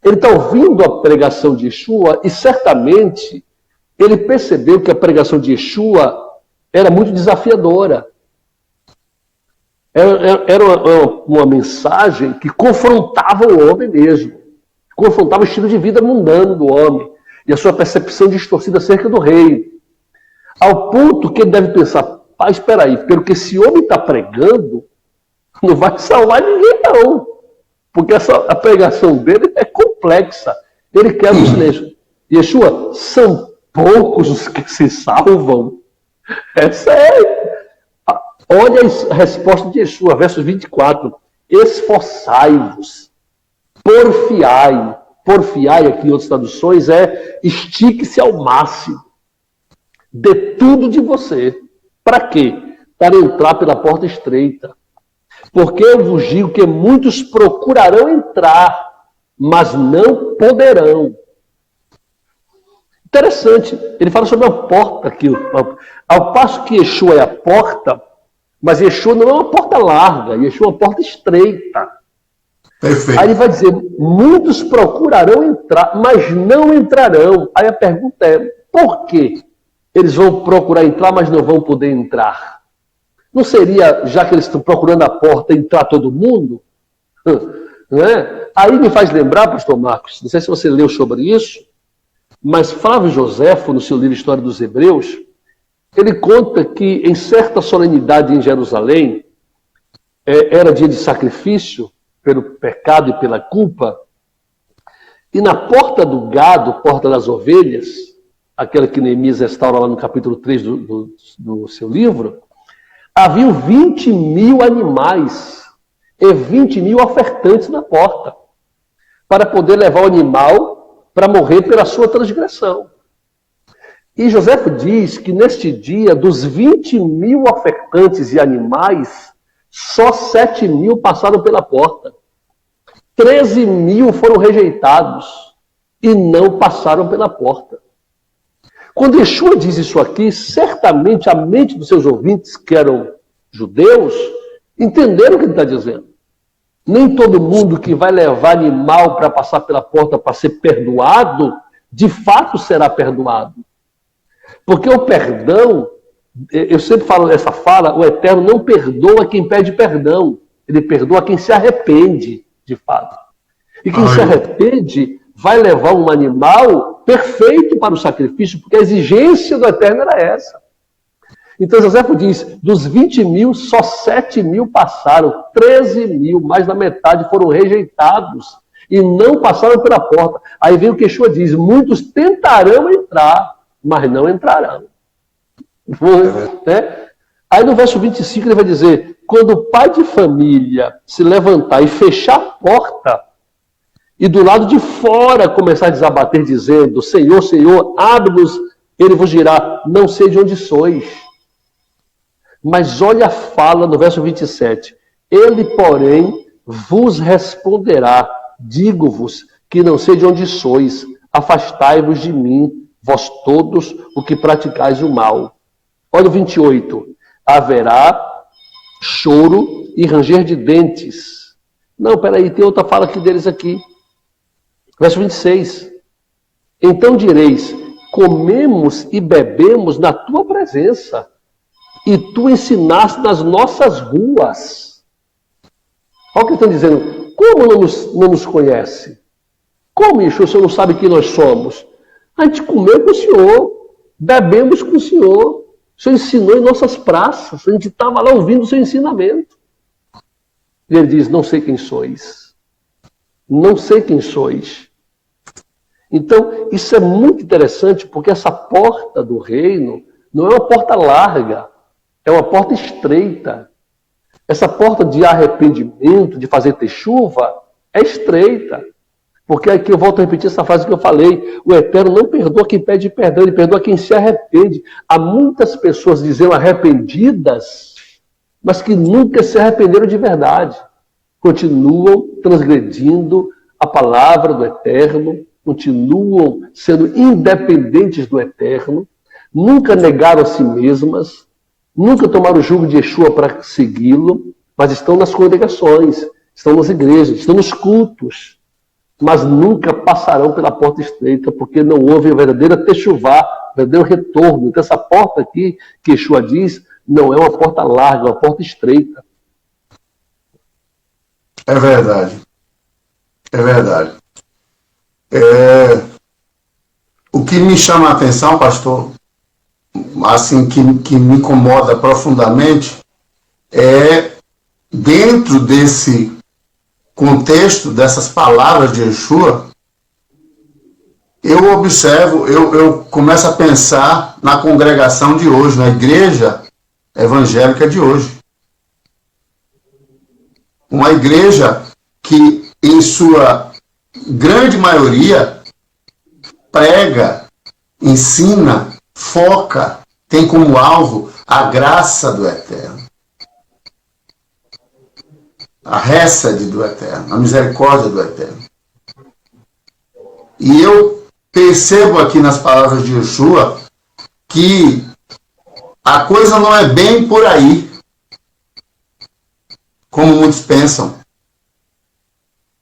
B: Ele está ouvindo a pregação de Yeshua e certamente ele percebeu que a pregação de Yeshua era muito desafiadora. Era uma mensagem que confrontava o homem mesmo. Confrontava o estilo de vida mundano do homem e a sua percepção distorcida acerca do reino. Ao ponto que ele deve pensar, espera aí, pelo que esse homem está pregando, não vai salvar ninguém não. Porque a pregação dele é complexa. Ele quer o silêncio. Yeshua, são poucos os que se salvam. Olha a resposta de Yeshua, verso 24. Esforçai-vos, porfiai. Porfiai, aqui em outras traduções, estique-se ao máximo. Dê tudo de você. Para quê? Para entrar pela porta estreita. Porque eu vos digo que muitos procurarão entrar, mas não poderão. Interessante, ele fala sobre a porta aqui. Ao passo que Yeshua é a porta, mas Yeshua não é uma porta larga, Yeshua é uma porta estreita.
A: Perfeito.
B: Aí ele vai dizer, muitos procurarão entrar, mas não entrarão. Aí a pergunta é, por quê? Eles vão procurar entrar, mas não vão poder entrar. Não seria, já que eles estão procurando a porta, entrar todo mundo? Né? Aí me faz lembrar, pastor Marcos, não sei se você leu sobre isso, mas Flávio Joséfo, no seu livro História dos Hebreus, ele conta que em certa solenidade em Jerusalém, era dia de sacrifício, pelo pecado e pela culpa. E na porta do gado, porta das ovelhas, aquela que Neemias restaura lá no capítulo 3 do seu livro, havia 20.000 animais e 20.000 ofertantes na porta, para poder levar o animal para morrer pela sua transgressão. E Joséfo diz que neste dia, dos 20.000 ofertantes e animais, só 7.000 passaram pela porta. 13.000 foram rejeitados e não passaram pela porta. Quando Yeshua diz isso aqui, certamente a mente dos seus ouvintes, que eram judeus, entenderam o que ele está dizendo. Nem todo mundo que vai levar animal para passar pela porta para ser perdoado, de fato será perdoado. Porque o perdão, eu sempre falo nessa fala, o Eterno não perdoa quem pede perdão. Ele perdoa quem se arrepende, de fato. E quem se arrepende vai levar um animal perfeito para o sacrifício, porque a exigência do Eterno era essa. Então Joséfo diz, dos 20.000, só 7.000 passaram, 13.000, mais da metade foram rejeitados e não passaram pela porta. Aí vem o que Yeshua diz, muitos tentarão entrar, mas não entrarão. Né? Aí no verso 25 ele vai dizer, quando o pai de família se levantar e fechar a porta, e do lado de fora começar a desabater, dizendo, Senhor, Senhor, abre-nos, ele vos dirá, não sei de onde sois. Mas olha a fala no verso 27. Ele, porém, vos responderá, digo-vos que não sei de onde sois, afastai-vos de mim, vós todos o que praticais o mal. Olha o 28. Haverá choro e ranger de dentes. Não, peraí, tem outra fala aqui deles aqui. Verso 26. Então direis, comemos e bebemos na tua presença, e tu ensinaste nas nossas ruas. Olha o que estão dizendo. Como não nos conhece? Como, Yeshua, o senhor não sabe quem nós somos? A gente comeu com o senhor, bebemos com o senhor senhor ensinou em nossas praças, a gente estava lá ouvindo o seu ensinamento. E ele diz, não sei quem sois. Não sei quem sois. Então, isso é muito interessante, porque essa porta do reino não é uma porta larga, é uma porta estreita. Essa porta de arrependimento, de fazer chuva, é estreita. Porque aqui eu volto a repetir essa frase que eu falei, o Eterno não perdoa quem pede perdão, ele perdoa quem se arrepende. Há muitas pessoas dizendo arrependidas, mas que nunca se arrependeram de verdade. Continuam transgredindo a palavra do Eterno, continuam sendo independentes do Eterno, nunca negaram a si mesmas, nunca tomaram o jugo de Yeshua para segui-lo, mas estão nas congregações, estão nas igrejas, estão nos cultos, mas nunca passarão pela porta estreita, porque não houve a verdadeira techuvá, verdadeiro retorno. Então essa porta aqui, que Yeshua diz, não é uma porta larga, é uma porta estreita.
A: É verdade. É verdade. O que me chama a atenção, pastor, assim, que me incomoda profundamente, é dentro desse contexto, dessas palavras de Yeshua, eu observo, eu começo a pensar na congregação de hoje, na igreja evangélica de hoje. Uma igreja que, em sua grande maioria, prega, ensina, foca, tem como alvo a graça do Eterno, a hesed do Eterno, a misericórdia do Eterno. E eu percebo aqui nas palavras de Yeshua que a coisa não é bem por aí, como muitos pensam.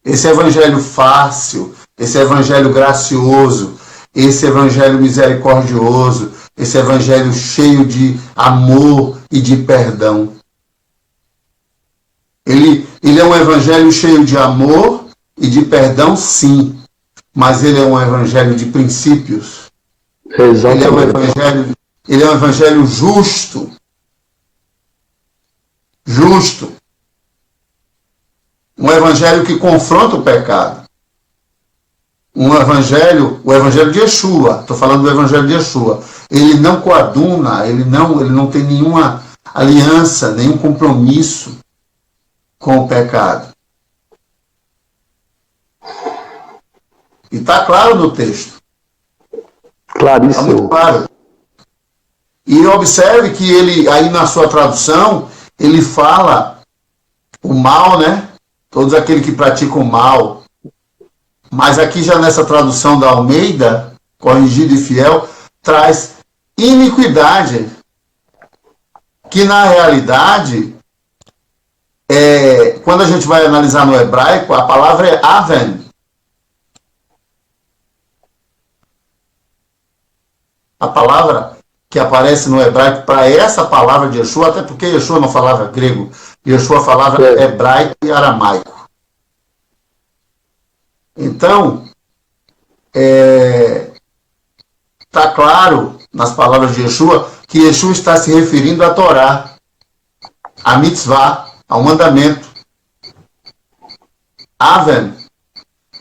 A: Esse evangelho fácil, esse evangelho gracioso, esse evangelho misericordioso, esse evangelho cheio de amor e de perdão. Ele é um evangelho cheio de amor e de perdão, sim, mas ele é um evangelho de princípios.
B: Exatamente.
A: Ele é um evangelho justo. Justo. Um evangelho que confronta o pecado. O evangelho de Yeshua, estou falando do evangelho de Yeshua, ele não coaduna, ele não tem nenhuma aliança, nenhum compromisso com o pecado. E está claro no texto.
B: Claríssimo.
A: Está muito claro. E observe que ele, aí na sua tradução, ele fala o mal, né? Todos aqueles que praticam o mal. Mas aqui já nessa tradução da Almeida, corrigida e fiel, traz iniquidade. Que na realidade, quando a gente vai analisar no hebraico, a palavra é aven. A palavra que aparece no hebraico para essa palavra de Yeshua, até porque Yeshua não falava grego, Yeshua falava hebraico e aramaico. Então, está claro nas palavras de Yeshua que Yeshua está se referindo à Torá, à mitzvah, ao mandamento. Aven,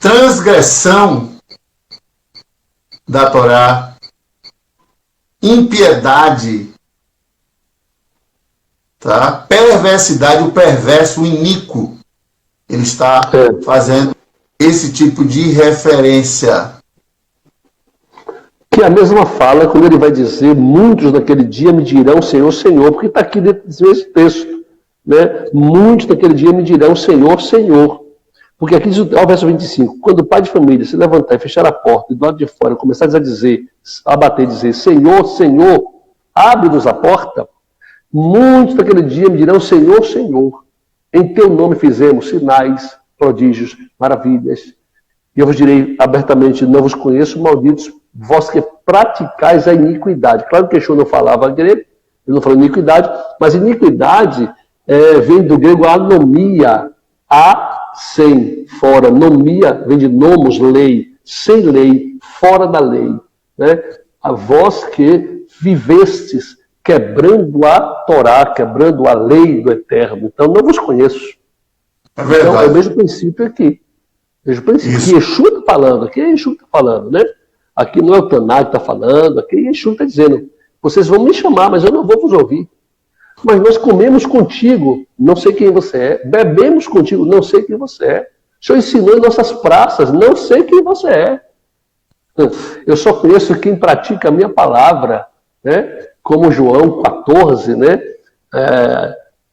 A: transgressão da Torá, impiedade, tá? Perversidade, o perverso, o iníquo. Ele está fazendo esse tipo de referência.
B: Que é a mesma fala quando ele vai dizer: muitos naquele dia me dirão Senhor, Senhor, porque está aqui dentro desse texto, né? Muitos naquele dia me dirão Senhor, Senhor. Porque aqui diz o verso 25: quando o pai de família se levantar e fechar a porta e do lado de fora começar a bater e dizer Senhor, Senhor, abre-nos a porta, muitos naquele dia me dirão Senhor, Senhor, em teu nome fizemos sinais, prodígios, maravilhas. E eu vos direi abertamente: não vos conheço, malditos, vós que praticais a iniquidade. Claro que Yeshua não falava grego, ele não falou iniquidade, mas iniquidade vem do grego anomia, sem, fora. Nomia vem de nomos, lei, sem lei, fora da lei. Né? A vós que vivestes quebrando a Torá, quebrando a lei do Eterno. Então não vos conheço.
A: É verdade.
B: Então é o mesmo princípio aqui. O mesmo princípio. Aqui Yeshua está falando, aqui é Yeshua que está falando, né? Aqui não é o Taná que está falando, aqui é Yeshua que está dizendo: vocês vão me chamar, mas eu não vou vos ouvir. Mas nós comemos contigo, não sei quem você é. Bebemos contigo, não sei quem você é. O Senhor ensinou em nossas praças, não sei quem você é. Eu só conheço quem pratica a minha palavra, né? Como João 14, né?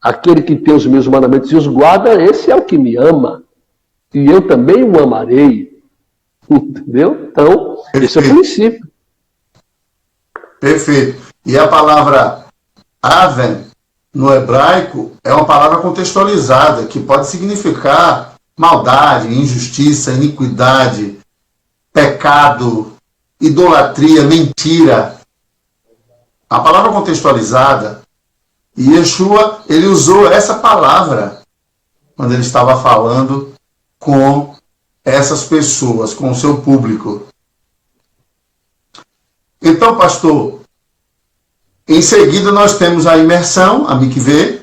B: Aquele que tem os meus mandamentos e os guarda, esse é o que me ama. E eu também o amarei. Entendeu? Então, esse é o princípio.
A: Perfeito. E a palavra aven, no hebraico, é uma palavra contextualizada, que pode significar maldade, injustiça, iniquidade, pecado, idolatria, mentira. A palavra contextualizada, e Yeshua, ele usou essa palavra quando ele estava falando com essas pessoas, com o seu público. Então, pastor, em seguida nós temos a imersão, a mikveh,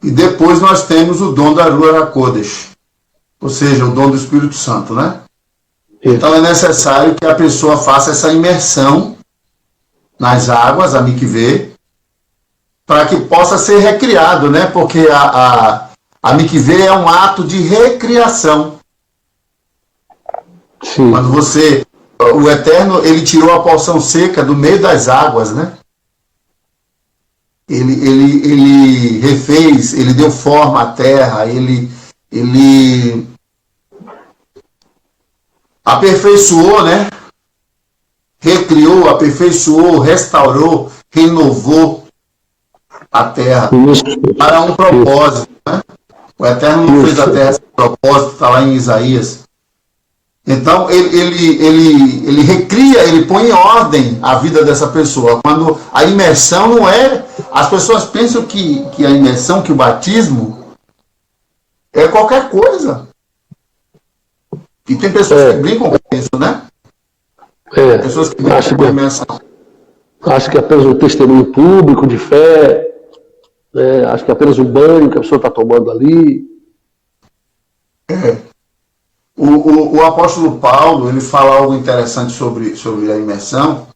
A: e depois nós temos o dom da Ruach HaKodesh, ou seja, o dom do Espírito Santo, né? Então é necessário que a pessoa faça essa imersão nas águas, a mikveh, para que possa ser recriado, né? Porque a mikveh é um ato de recriação.
B: Sim.
A: Quando o Eterno, ele tirou a porção seca do meio das águas, né? Ele refez, ele deu forma à terra, ele aperfeiçoou, né? Recriou, aperfeiçoou, restaurou, renovou a terra para um propósito, né? O Eterno não fez a terra sem propósito, está lá em Isaías. Então, ele recria, ele põe em ordem a vida dessa pessoa. Quando a imersão não é... As pessoas pensam que a imersão, que o batismo é qualquer coisa. E tem pessoas que brincam com isso, né? Pessoas que brincam com a imersão.
B: Acho que é apenas um testemunho público de fé. Acho que é apenas um banho que a pessoa está tomando ali.
A: O apóstolo Paulo, ele fala algo interessante sobre a imersão,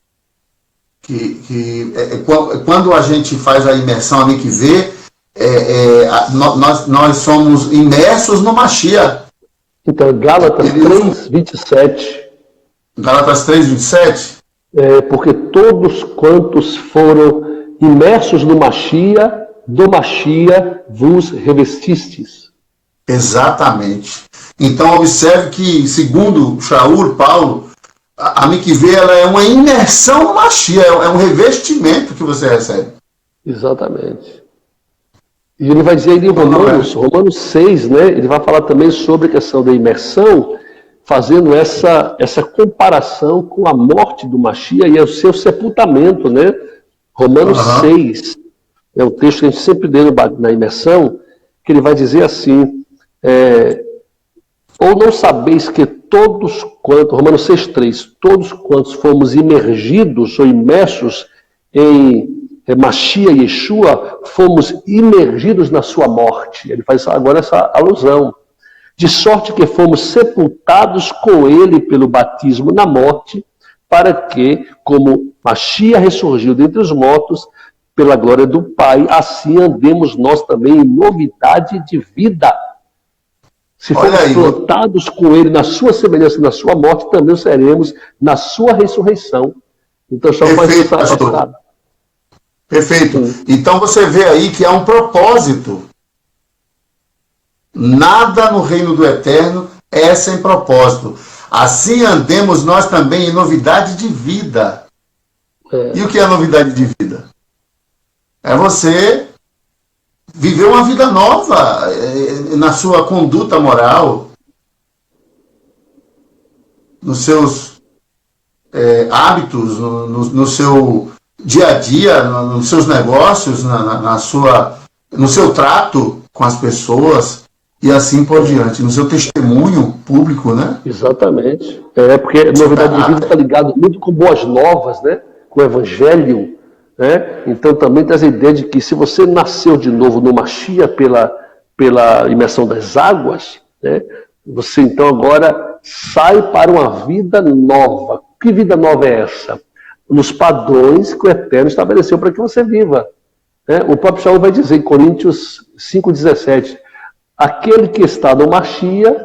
A: que quando a gente faz a imersão, a gente vê, nós somos imersos no Mashiach.
B: Então, Gálatas 3:27.
A: Gálatas 3:27.
B: Porque todos quantos foram imersos no Mashiach, do Mashiach vos revestistes.
A: Exatamente. Então, observe que, segundo Shaul, Paulo, a mikvê, ela é uma imersão no Mashiach, é um revestimento que você recebe.
B: Exatamente. E ele vai dizer aí em Romanos 6, né? Ele vai falar também sobre a questão da imersão, fazendo essa comparação com a morte do Mashiach e o seu sepultamento, né? Romanos 6, é um texto que a gente sempre lê na imersão, que ele vai dizer assim, ou não sabeis que todos quantos, Romanos 6:3, todos quantos fomos imergidos ou imersos em Mashiach e Yeshua, fomos imergidos na sua morte. Ele faz agora essa alusão. De sorte que fomos sepultados com ele pelo batismo na morte, para que, como Mashiach ressurgiu dentre os mortos, pela glória do Pai, assim andemos nós também em novidade de vida. Se formos plantados com ele na sua semelhança, na sua morte, também o seremos na sua ressurreição. Então, só
A: perfeito, pastor. Perfeito. Então você vê aí que há um propósito. Nada no reino do eterno é sem propósito. Assim andemos nós também em novidade de vida. E o que é novidade de vida? É você viver uma vida nova na sua conduta moral, nos seus hábitos, no seu dia a dia, nos seus negócios, no seu trato com as pessoas e assim por diante, no seu testemunho público, né?
B: Exatamente. Porque novidade de vida está ligado muito com boas novas, né? Com o evangelho. Né? Então também tem essa ideia de que se você nasceu de novo no Mashiach pela imersão das águas, né? Você então agora sai para uma vida nova. Que vida nova é essa? Nos padrões que o Eterno estabeleceu para que você viva. Né? O próprio Shaul vai dizer em Coríntios 5,17, aquele que está no Mashiach,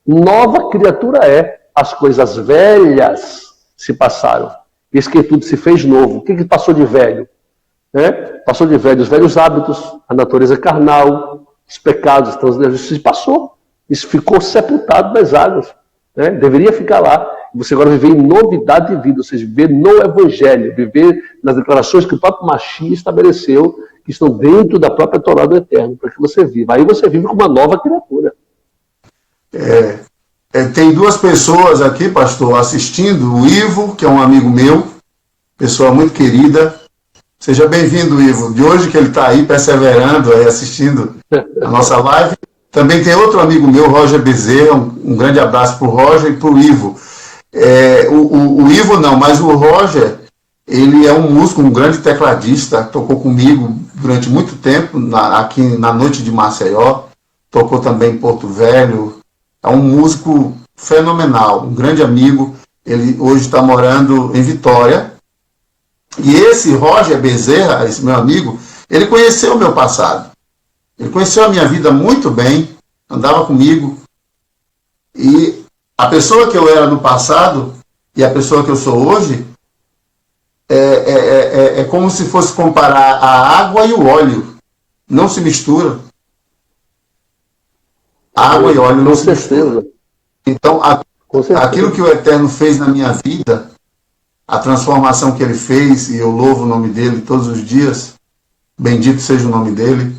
B: nova criatura é. As coisas velhas se passaram. Eis que tudo se fez novo. O que passou de velho? Passou de velho os velhos hábitos, a natureza carnal, os pecados, isso passou. Isso ficou sepultado nas águas. Deveria ficar lá. Você agora viver em novidade de vida, ou seja, viver no Evangelho, viver nas declarações que o próprio Mashiach estabeleceu, que estão dentro da própria Torá do Eterno, para que você viva. Aí você vive como uma nova criatura.
A: Tem duas pessoas aqui, pastor, assistindo. O Ivo, que é um amigo meu, pessoa muito querida. Seja bem-vindo, Ivo. De hoje que ele está aí perseverando, aí assistindo a nossa live. Também tem outro amigo meu, Roger Bezerra. Um grande abraço para o Roger e para o Ivo. O Ivo não, mas o Roger, ele é um músico, um grande tecladista. Tocou comigo durante muito tempo aqui na Noite de Maceió. Tocou também em Porto Velho. É um músico fenomenal, um grande amigo. Ele hoje está morando em Vitória. E esse Roger Bezerra, esse meu amigo, ele conheceu o meu passado. Ele conheceu a minha vida muito bem, andava comigo. E a pessoa que eu era no passado e a pessoa que eu sou hoje é como se fosse comparar a água e o óleo. Não se mistura. Água e óleo não se misturam. Então, aquilo que o Eterno fez na minha vida, a transformação que ele fez, e eu louvo o nome dele todos os dias, bendito seja o nome dele,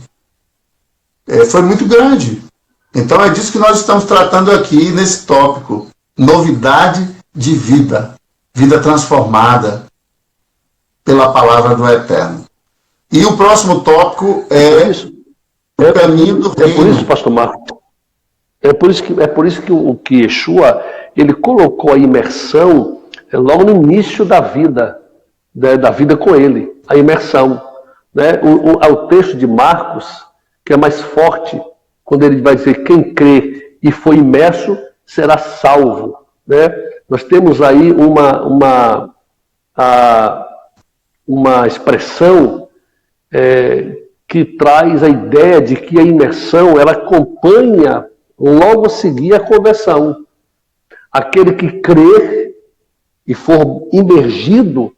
A: foi muito grande. Então é disso que nós estamos tratando aqui nesse tópico. Novidade de vida. Vida transformada pela palavra do Eterno. E o próximo tópico é o caminho do reino.
B: É por isso, pastor Marcos. É por isso que o Yeshua, ele colocou a imersão logo no início da vida com ele. A imersão. né? O texto de Marcos, que é mais forte, quando ele vai dizer quem crê e foi imerso será salvo, né? Nós temos aí uma expressão que traz a ideia de que a imersão ela acompanha logo a seguir a conversão. Aquele que crer e for imergido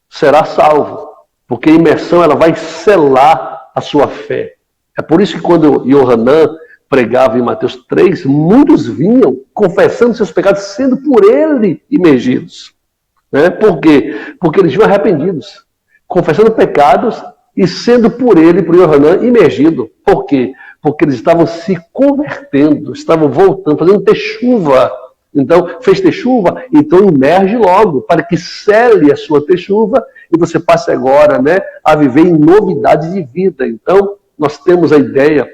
B: será salvo, porque a imersão ela vai selar a sua fé. É por isso que quando Yohanan pregava em Mateus 3, muitos vinham confessando seus pecados, sendo por ele imergidos. Né? Por quê? Porque eles vinham arrependidos, confessando pecados e sendo por ele, por Yohanan, imergido. Por quê? Porque eles estavam se convertendo, estavam voltando, fazendo techuva. Então, fez techuva, então imerge logo, para que cele a sua techuva e você passe agora, né, a viver em novidade de vida. Então, nós temos a ideia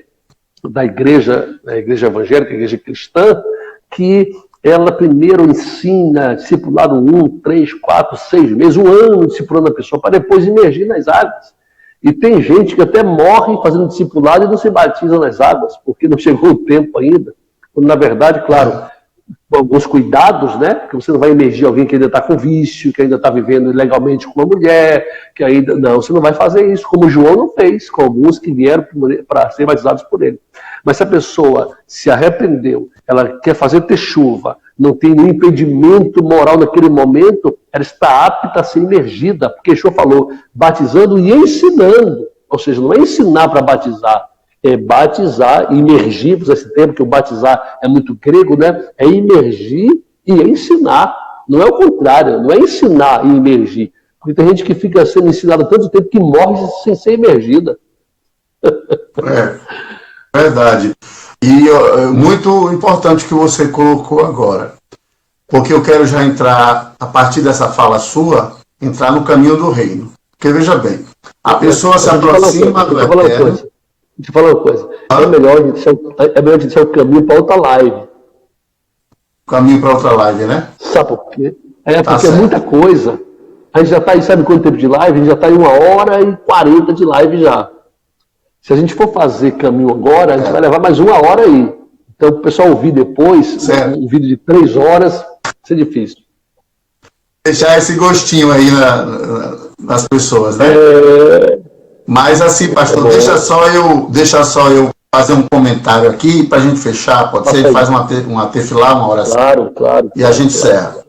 B: da igreja, a igreja evangélica, a igreja cristã, que ela primeiro ensina discipulado 1, 3, 4, 6 meses, 1 ano discipulando a pessoa, para depois imergir nas águas. E tem gente que até morre fazendo discipulado e não se batiza nas águas, porque não chegou o tempo ainda. Quando, na verdade, claro, com alguns cuidados, né? Porque você não vai emergir alguém que ainda está com vício, que ainda está vivendo ilegalmente com uma mulher, que ainda... Não, você não vai fazer isso, como João não fez, com alguns que vieram para ser batizados por ele. Mas se a pessoa se arrependeu, ela quer fazer techuva, não tem nenhum impedimento moral naquele momento, ela está apta a ser imergida, porque Yeshua falou, batizando e ensinando. Ou seja, não é ensinar para batizar, é batizar, imergir, esse termo que o batizar é muito grego, né? É imergir e ensinar. Não é o contrário, não é ensinar e imergir. Porque tem gente que fica sendo ensinada tanto tempo que morre sem ser imergida.
A: É verdade. E muito importante que você colocou agora. Porque eu quero já entrar, a partir dessa fala sua, entrar no caminho do reino. Porque veja bem, a pessoa se aproxima do Eterno.
B: Deixa eu falar uma coisa. É melhor a gente deixar o caminho para outra live.
A: Caminho para outra live, né?
B: Sabe por quê? Porque é muita coisa. A gente já está aí, sabe quanto tempo de live? A gente já está em 1h40 de live já. Se a gente for fazer caminho agora, a gente vai levar mais 1 hora aí. Então, o pessoal ouvir depois, um vídeo de 3 horas, vai ser difícil.
A: Deixar esse gostinho aí nas pessoas, né? Mas assim, pastor, deixa só eu fazer um comentário aqui para a gente fechar, pode ser? Faz uma tefilá, uma oração.
B: Claro.
A: E a gente encerra.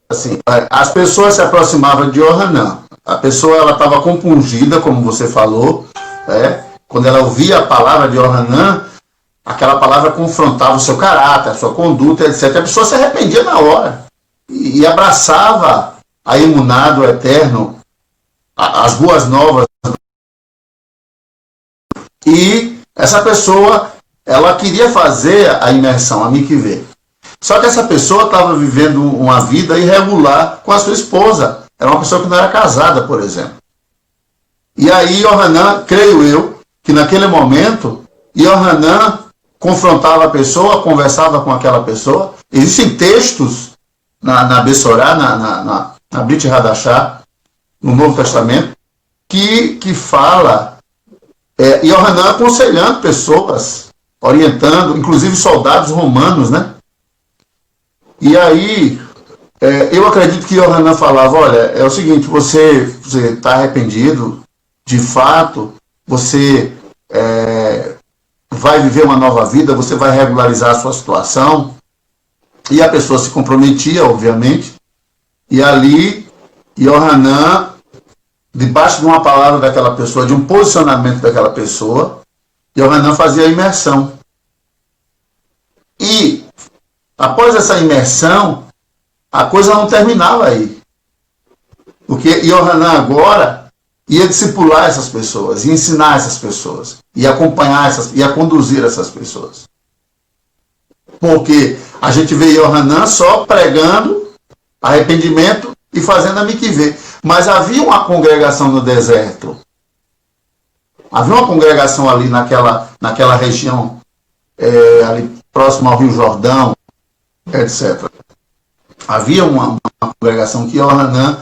A: Assim, as pessoas se aproximavam de Yohanan. A pessoa ela estava compungida, como você falou, né? Quando ela ouvia a palavra de Yohanan, aquela palavra confrontava o seu caráter, a sua conduta, etc. A pessoa se arrependia na hora e abraçava a imuná do Eterno, as boas novas. E essa pessoa, ela queria fazer a imersão, a mikvê. Só que essa pessoa estava vivendo uma vida irregular com a sua esposa. Era uma pessoa que não era casada, por exemplo. E aí Yohanan, creio eu, que naquele momento, Yohanan confrontava a pessoa, conversava com aquela pessoa. Existem textos na Bessorá, na Brit Hadashah, no Novo Testamento, que fala Yohanan aconselhando pessoas, orientando, inclusive soldados romanos, né? E aí, eu acredito que Yohanan falava, olha, é o seguinte, você está arrependido, de fato, você vai viver uma nova vida, você vai regularizar a sua situação. E a pessoa se comprometia, obviamente, e ali, Yohanan, debaixo de uma palavra daquela pessoa, de um posicionamento daquela pessoa, Yohanan fazia a imersão. E, após essa imersão, a coisa não terminava aí. Porque Yohanan agora ia discipular essas pessoas, ia ensinar essas pessoas, ia acompanhar ia conduzir essas pessoas. Porque a gente vê Yohanan só pregando arrependimento e fazendo a mikvê. Mas havia uma congregação no deserto. Havia uma congregação ali naquela região, ali próximo ao Rio Jordão, etc. Havia uma congregação que Yohanan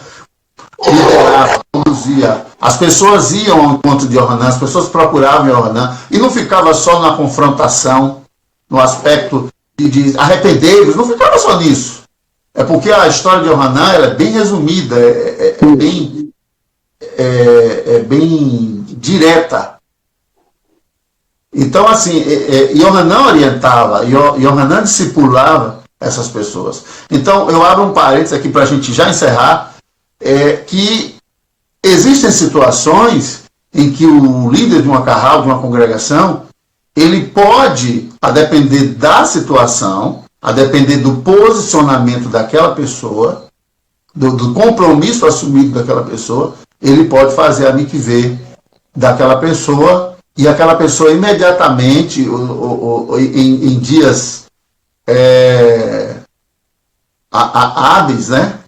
A: liderava, conduzia. As pessoas iam ao encontro de Yohanan, as pessoas procuravam Yohanan, e não ficava só na confrontação, no aspecto de arrepender-vos, não ficava só nisso. É porque a história de Yohanan ela é bem resumida, é bem direta. Então, assim, Yohanan orientava, Yohanan discipulava essas pessoas. Então, eu abro um parênteses aqui para a gente já encerrar, que existem situações em que o líder de uma carral, de uma congregação, ele pode, a depender da situação, a depender do posicionamento daquela pessoa, do compromisso assumido daquela pessoa, ele pode fazer a mikvê daquela pessoa, e aquela pessoa imediatamente, em dias hábeis, né?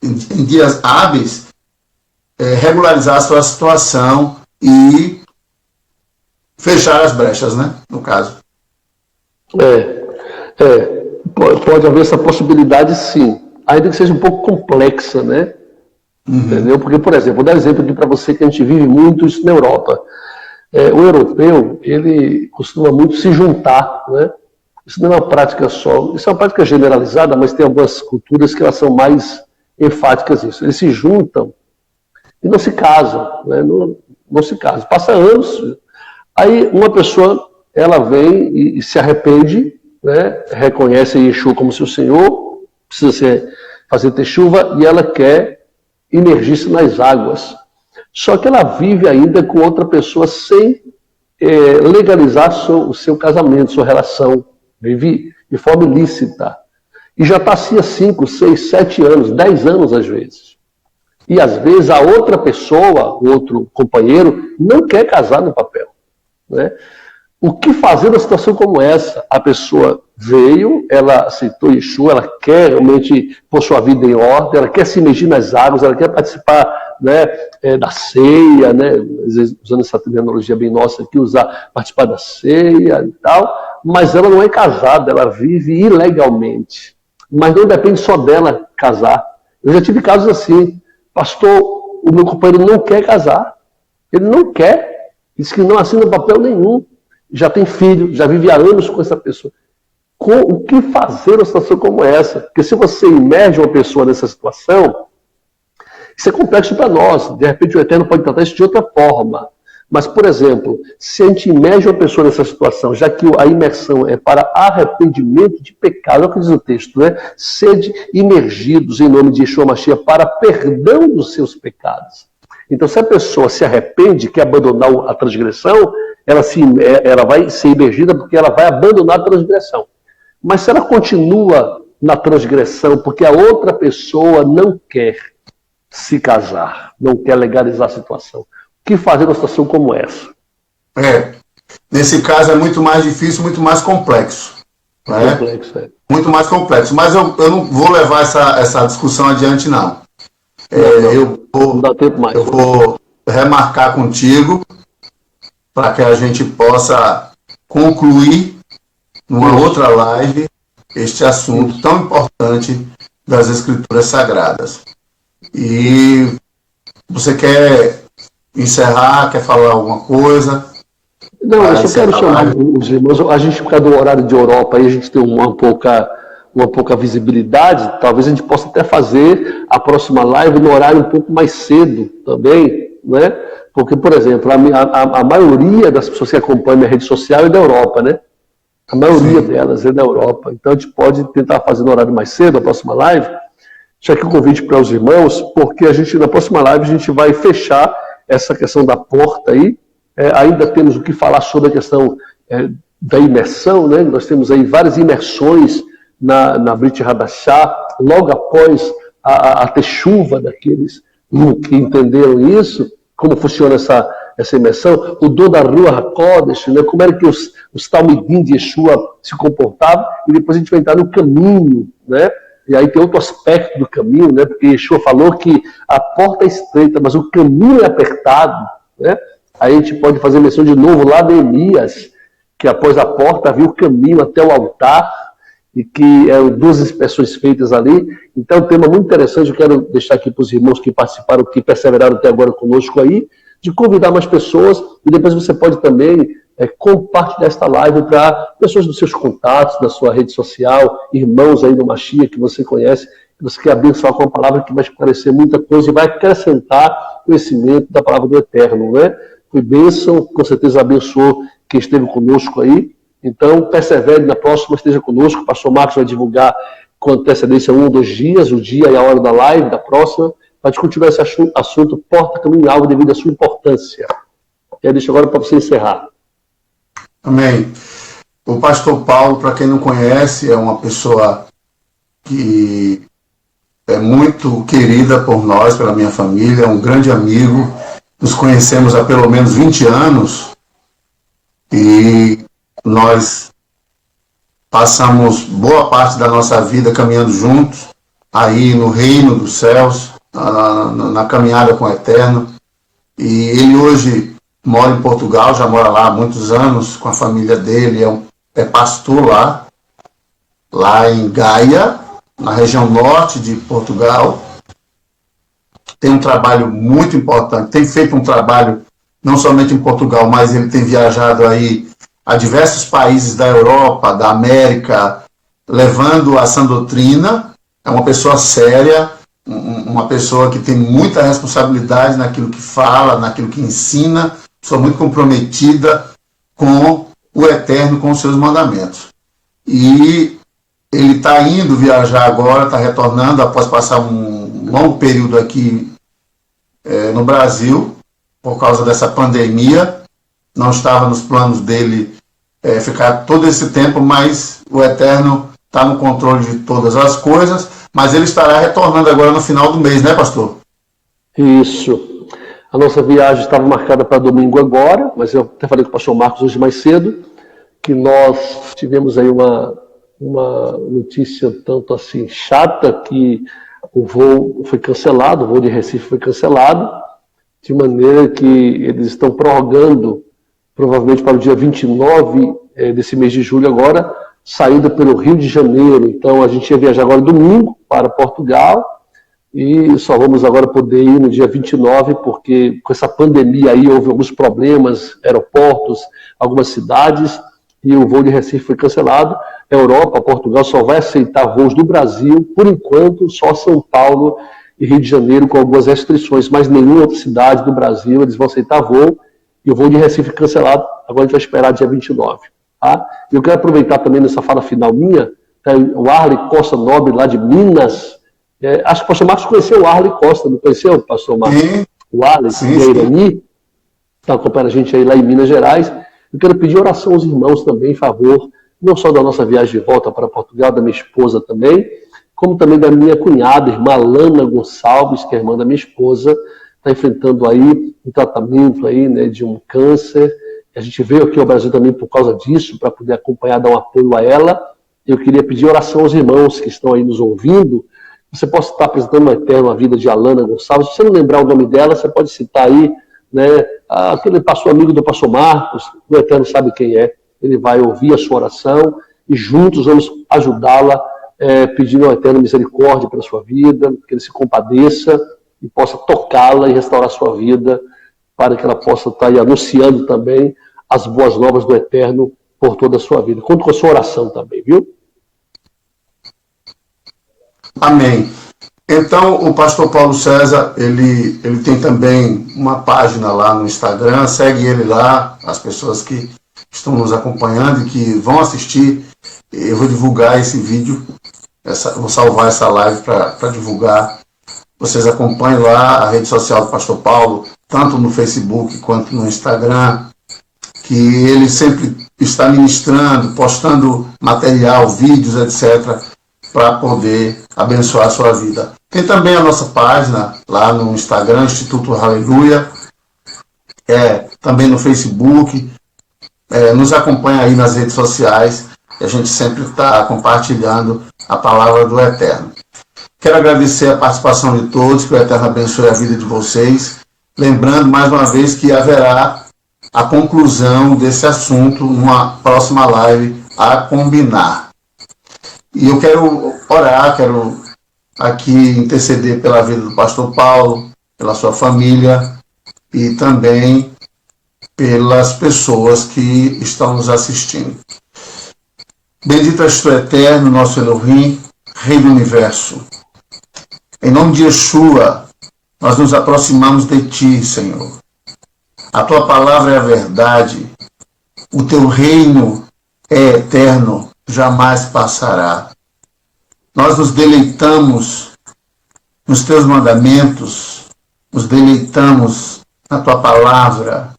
A: Em dias hábeis, regularizar a sua situação e fechar as brechas, né? No caso.
B: Pode haver essa possibilidade, sim. Ainda que seja um pouco complexa, né? Entendeu? Porque, por exemplo, vou dar exemplo aqui para você que a gente vive muito isso na Europa. O europeu, ele costuma muito se juntar, né? Isso não é uma prática só, isso é uma prática generalizada, mas tem algumas culturas que elas são mais enfáticas nisso. Eles se juntam e não se casam, né? Não se casam. Passa anos, aí uma pessoa, ela vem e se arrepende, né? Reconhece Yeshua como seu Senhor, precisa fazer teshuva, e ela quer imergir-se nas águas. Só que ela vive ainda com outra pessoa sem legalizar o seu casamento, sua relação. Vive de forma ilícita. E já está assim há 5, 6, 7 anos, 10 anos às vezes. E às vezes a outra pessoa, o outro companheiro, não quer casar no papel, né? O que fazer numa situação como essa? A pessoa veio, ela aceitou Yeshua, ela quer realmente pôr sua vida em ordem, ela quer se imergir nas águas, ela quer participar, né, da ceia, né, às vezes, usando essa terminologia bem nossa aqui, participar da ceia e tal, mas ela não é casada, ela vive ilegalmente. Mas não depende só dela casar. Eu já tive casos assim, pastor, o meu companheiro não quer casar, ele não quer, diz que não assina papel nenhum, já tem filho, já vive há anos com essa pessoa. O que fazer numa situação como essa? Porque se você imerge uma pessoa nessa situação, isso é complexo para nós. De repente o Eterno pode tratar isso de outra forma. Mas, por exemplo, se a gente imerge uma pessoa nessa situação, já que a imersão é para arrependimento de pecado, é o que diz o texto, né? Sede imergidos em nome de Yeshua Mashiach para perdão dos seus pecados. Então, se a pessoa se arrepende, quer abandonar a transgressão, ela vai ser imergida porque ela vai abandonar a transgressão. Mas se ela continua na transgressão porque a outra pessoa não quer se casar, não quer legalizar a situação, o que fazer numa situação como essa?
A: Nesse caso é muito mais difícil, muito mais complexo. Né?
B: Complexo,
A: Muito mais complexo. Mas eu não vou levar essa discussão adiante, não. Eu vou remarcar contigo para que a gente possa concluir numa outra live este assunto tão importante das Escrituras Sagradas. E você quer encerrar, quer falar alguma coisa?
B: Não, eu só quero chamar os irmãos, a gente ficar do horário de Europa, aí a gente tem uma pouca visibilidade, talvez a gente possa até fazer a próxima live no horário um pouco mais cedo também, né? Porque, por exemplo, a maioria das pessoas que acompanham a rede social é da Europa, né? A maioria delas é da Europa. Então a gente pode tentar fazer no horário mais cedo, a próxima live. Já que o convite para os irmãos, porque na próxima live a gente vai fechar essa questão da porta aí. Ainda temos o que falar sobre a questão da imersão, né? Nós temos aí várias imersões na Brit Hadashah, logo após a teshuva daqueles que entenderam isso, como funciona essa imersão, o dom da Ruach HaKodesh, né? Como era que os Talmidim de Yeshua se comportavam, e depois a gente vai entrar no caminho, né? E aí tem outro aspecto do caminho, né? Porque Yeshua falou que a porta é estreita, mas o caminho é apertado, né? Aí a gente pode fazer menção de novo lá de Neemias, que após a porta havia o caminho até o altar, e que eram 2 inspeções feitas ali. Então, um tema muito interessante, eu quero deixar aqui para os irmãos que participaram, que perseveraram até agora conosco aí, de convidar mais pessoas, e depois você pode também compartilhar esta live para pessoas dos seus contatos, da sua rede social, irmãos aí do Machia que você conhece, que você quer abençoar com uma palavra que vai esclarecer muita coisa e vai acrescentar conhecimento da palavra do Eterno, né? Foi bênção, com certeza abençoou quem esteve conosco aí. Então, persevere na próxima, esteja conosco. O pastor Marcos vai divulgar com antecedência 1 ou 2 dias, o dia e a hora da live, da próxima, para continuar esse assunto, porta, caminho e alvo, devido à sua importância. E aí, deixo agora para você encerrar.
A: Amém. O pastor Paulo, para quem não conhece, é uma pessoa que é muito querida por nós, pela minha família, é um grande amigo. Nos conhecemos há pelo menos 20 anos e nós passamos boa parte da nossa vida caminhando juntos, aí no reino dos céus, na caminhada com o Eterno. E ele hoje mora em Portugal, já mora lá há muitos anos com a família dele, é pastor lá em Gaia, na região norte de Portugal. Tem um trabalho muito importante, tem feito um trabalho não somente em Portugal, mas ele tem viajado aí a diversos países da Europa, da América, levando a sã doutrina. É uma pessoa séria, uma pessoa que tem muita responsabilidade naquilo que fala, naquilo que ensina, pessoa muito comprometida com o Eterno, com os seus mandamentos. E ele está indo viajar agora, está retornando após passar um longo período aqui no Brasil, por causa dessa pandemia. Não estava nos planos dele ficar todo esse tempo, mas o Eterno está no controle de todas as coisas, mas ele estará retornando agora no final do mês, né, pastor?
B: Isso. A nossa viagem estava marcada para domingo agora, mas eu até falei com o pastor Marcos hoje mais cedo, que nós tivemos aí uma notícia tanto assim chata, que o voo foi cancelado, o voo de Recife foi cancelado, de maneira que eles estão prorrogando, provavelmente para o dia 29 desse mês de julho agora, saída pelo Rio de Janeiro. Então a gente ia viajar agora domingo para Portugal e só vamos agora poder ir no dia 29, porque com essa pandemia aí houve alguns problemas, aeroportos, algumas cidades, e o voo de Recife foi cancelado. A Europa, Portugal, só vai aceitar voos do Brasil, por enquanto, só São Paulo e Rio de Janeiro, com algumas restrições, mas nenhuma outra cidade do Brasil eles vão aceitar voo, e o voo de Recife cancelado. Agora a gente vai esperar dia 29. Tá? E eu quero aproveitar também nessa fala final minha, tá, o Arley Costa Nobre, lá de Minas. Acho que o pastor Marcos conheceu o Arley Costa, não conheceu, pastor Marcos? Sim. O Arley, de Irani, está acompanhando a gente aí lá em Minas Gerais. Eu quero pedir oração aos irmãos também, em favor, não só da nossa viagem de volta para Portugal, da minha esposa também, como também da minha cunhada, irmã Lana Gonçalves, que é irmã da minha esposa, está enfrentando aí um tratamento aí, né, de um câncer. A gente veio aqui ao Brasil também por causa disso, para poder acompanhar, dar um apoio a ela. Eu queria pedir oração aos irmãos que estão aí nos ouvindo. Você possa estar apresentando uma eterna vida de Alana Gonçalves. Se você não lembrar o nome dela, você pode citar aí, né, aquele pastor amigo do pastor Marcos, o Eterno sabe quem é. Ele vai ouvir a sua oração e juntos vamos ajudá-la, pedindo ao Eterno misericórdia pela sua vida, que ele se compadeça e possa tocá-la e restaurar a sua vida, para que ela possa estar aí anunciando também as boas novas do Eterno por toda a sua vida. Conto com a sua oração também, viu?
A: Amém. Então, o pastor Paulo César, ele tem também uma página lá no Instagram, segue ele lá, as pessoas que estão nos acompanhando e que vão assistir, eu vou divulgar esse vídeo, vou salvar essa live para divulgar. Vocês acompanhem lá a rede social do pastor Paulo, tanto no Facebook quanto no Instagram, que ele sempre está ministrando, postando material, vídeos, etc., para poder abençoar a sua vida. Tem também a nossa página lá no Instagram, Instituto Aleluia, também no Facebook, nos acompanha aí nas redes sociais, e a gente sempre está compartilhando a palavra do Eterno. Quero agradecer a participação de todos, que o Eterno abençoe a vida de vocês, lembrando mais uma vez que haverá a conclusão desse assunto numa próxima live a combinar. E eu quero orar, quero aqui interceder pela vida do pastor Paulo, pela sua família e também pelas pessoas que estão nos assistindo. Bendito és tu, eterno, nosso Elohim, Rei do Universo. Em nome de Yeshua, nós nos aproximamos de ti, Senhor. A tua palavra é a verdade. O teu reino é eterno, jamais passará. Nós nos deleitamos nos teus mandamentos, nos deleitamos na tua palavra,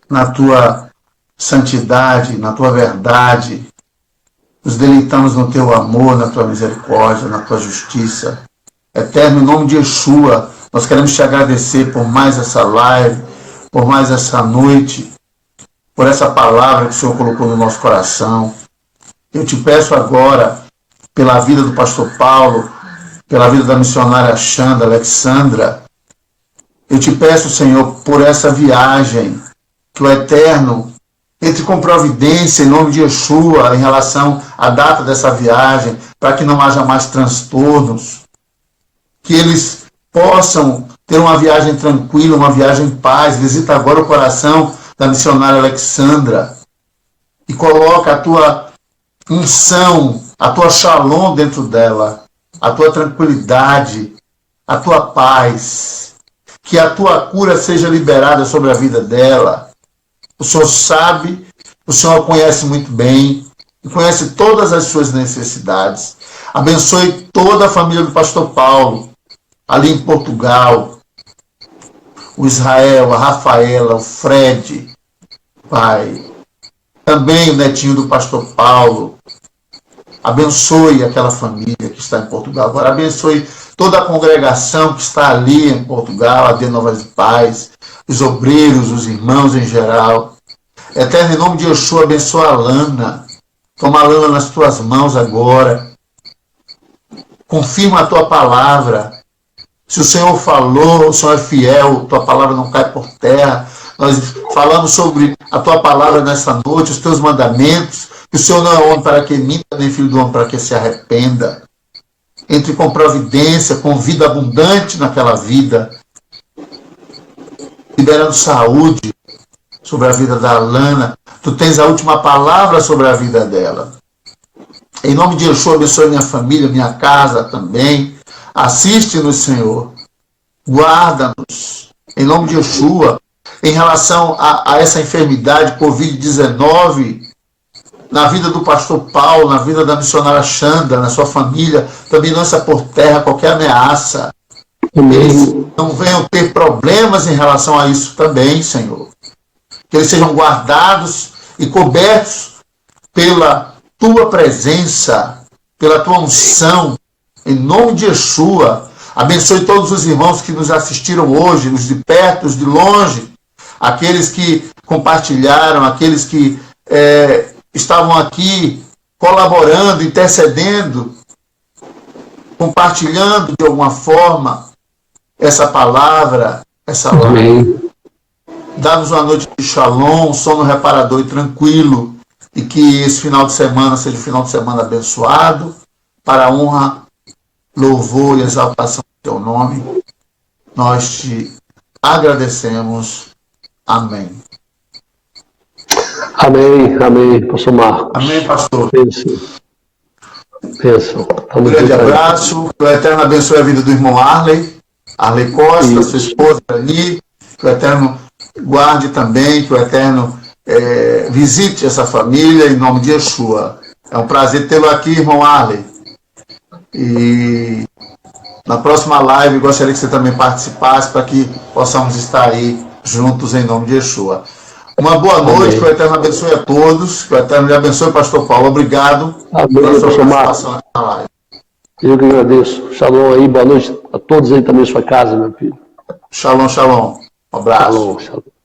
A: na tua santidade, na tua verdade. Nos deleitamos no teu amor, na tua misericórdia, na tua justiça. Eterno, em nome de Yeshua, nós queremos te agradecer por mais essa live, por mais essa noite, por essa palavra que o Senhor colocou no nosso coração. Eu te peço agora, pela vida do pastor Paulo, pela vida da missionária Xanda, Alexandra, eu te peço, Senhor, por essa viagem, que o Eterno entre com providência em nome de Yeshua em relação à data dessa viagem, para que não haja mais transtornos, que eles possam ter uma viagem tranquila, uma viagem em paz. Visita agora o coração da missionária Alexandra e coloca a tua unção, a tua shalom dentro dela, a tua tranquilidade, a tua paz, que a tua cura seja liberada sobre a vida dela. O Senhor sabe, o Senhor conhece muito bem, e conhece todas as suas necessidades. Abençoe toda a família do pastor Paulo, ali em Portugal, o Israel, a Rafaela, o Fred, Pai. Também o netinho do pastor Paulo. Abençoe aquela família que está em Portugal. Agora abençoe toda a congregação que está ali em Portugal, a de Novas de Paz, os obreiros, os irmãos em geral. Eterno, em nome de Yeshua, abençoa a Lana. Toma a Lana nas tuas mãos agora. Confirma a tua palavra. Se o Senhor falou, o Senhor é fiel, tua palavra não cai por terra. Nós falamos sobre a tua palavra nessa noite, os teus mandamentos, que o Senhor não é homem para que minta, nem filho do homem para que se arrependa. Entre com providência, com vida abundante naquela vida, liberando saúde sobre a vida da Alana. Tu tens a última palavra sobre a vida dela. Em nome de Yeshua, abençoe minha família, minha casa também. Assiste-nos, Senhor. Guarda-nos. Em nome de Yeshua, em relação a essa enfermidade, Covid-19, na vida do pastor Paulo, na vida da missionária Xanda, na sua família, também lança por terra qualquer ameaça. Eles não venham ter problemas em relação a isso também, Senhor. Que eles sejam guardados e cobertos pela tua presença, pela tua unção, em nome de Yeshua. Abençoe todos os irmãos que nos assistiram hoje, os de perto, os de longe, aqueles que compartilharam, aqueles que estavam aqui colaborando, intercedendo, compartilhando de alguma forma essa palavra, essa live. Dá-nos uma noite de shalom, sono reparador e tranquilo, e que esse final de semana seja um final de semana abençoado, para a honra, louvor e exaltação do teu nome. Nós te agradecemos. Amém.
B: Amém, amém, pastor Marcos.
A: Amém, pastor.
B: Bênção.
A: Um grande abraço. Que o Eterno abençoe a vida do irmão Arley Costa, sua esposa ali. Que o Eterno guarde também, que o Eterno visite essa família em nome de Yeshua. É um prazer tê-lo aqui, irmão Arley. E na próxima live gostaria que você também participasse para que possamos estar aí juntos em nome de Yeshua. Uma boa noite, que o Eterno abençoe a todos, que o Eterno lhe abençoe, pastor Paulo. Obrigado pela sua participação na live.
B: Eu que agradeço. Shalom aí, boa noite a todos aí também em sua casa, meu filho.
A: Shalom, shalom. Um abraço.
B: Shalom, shalom.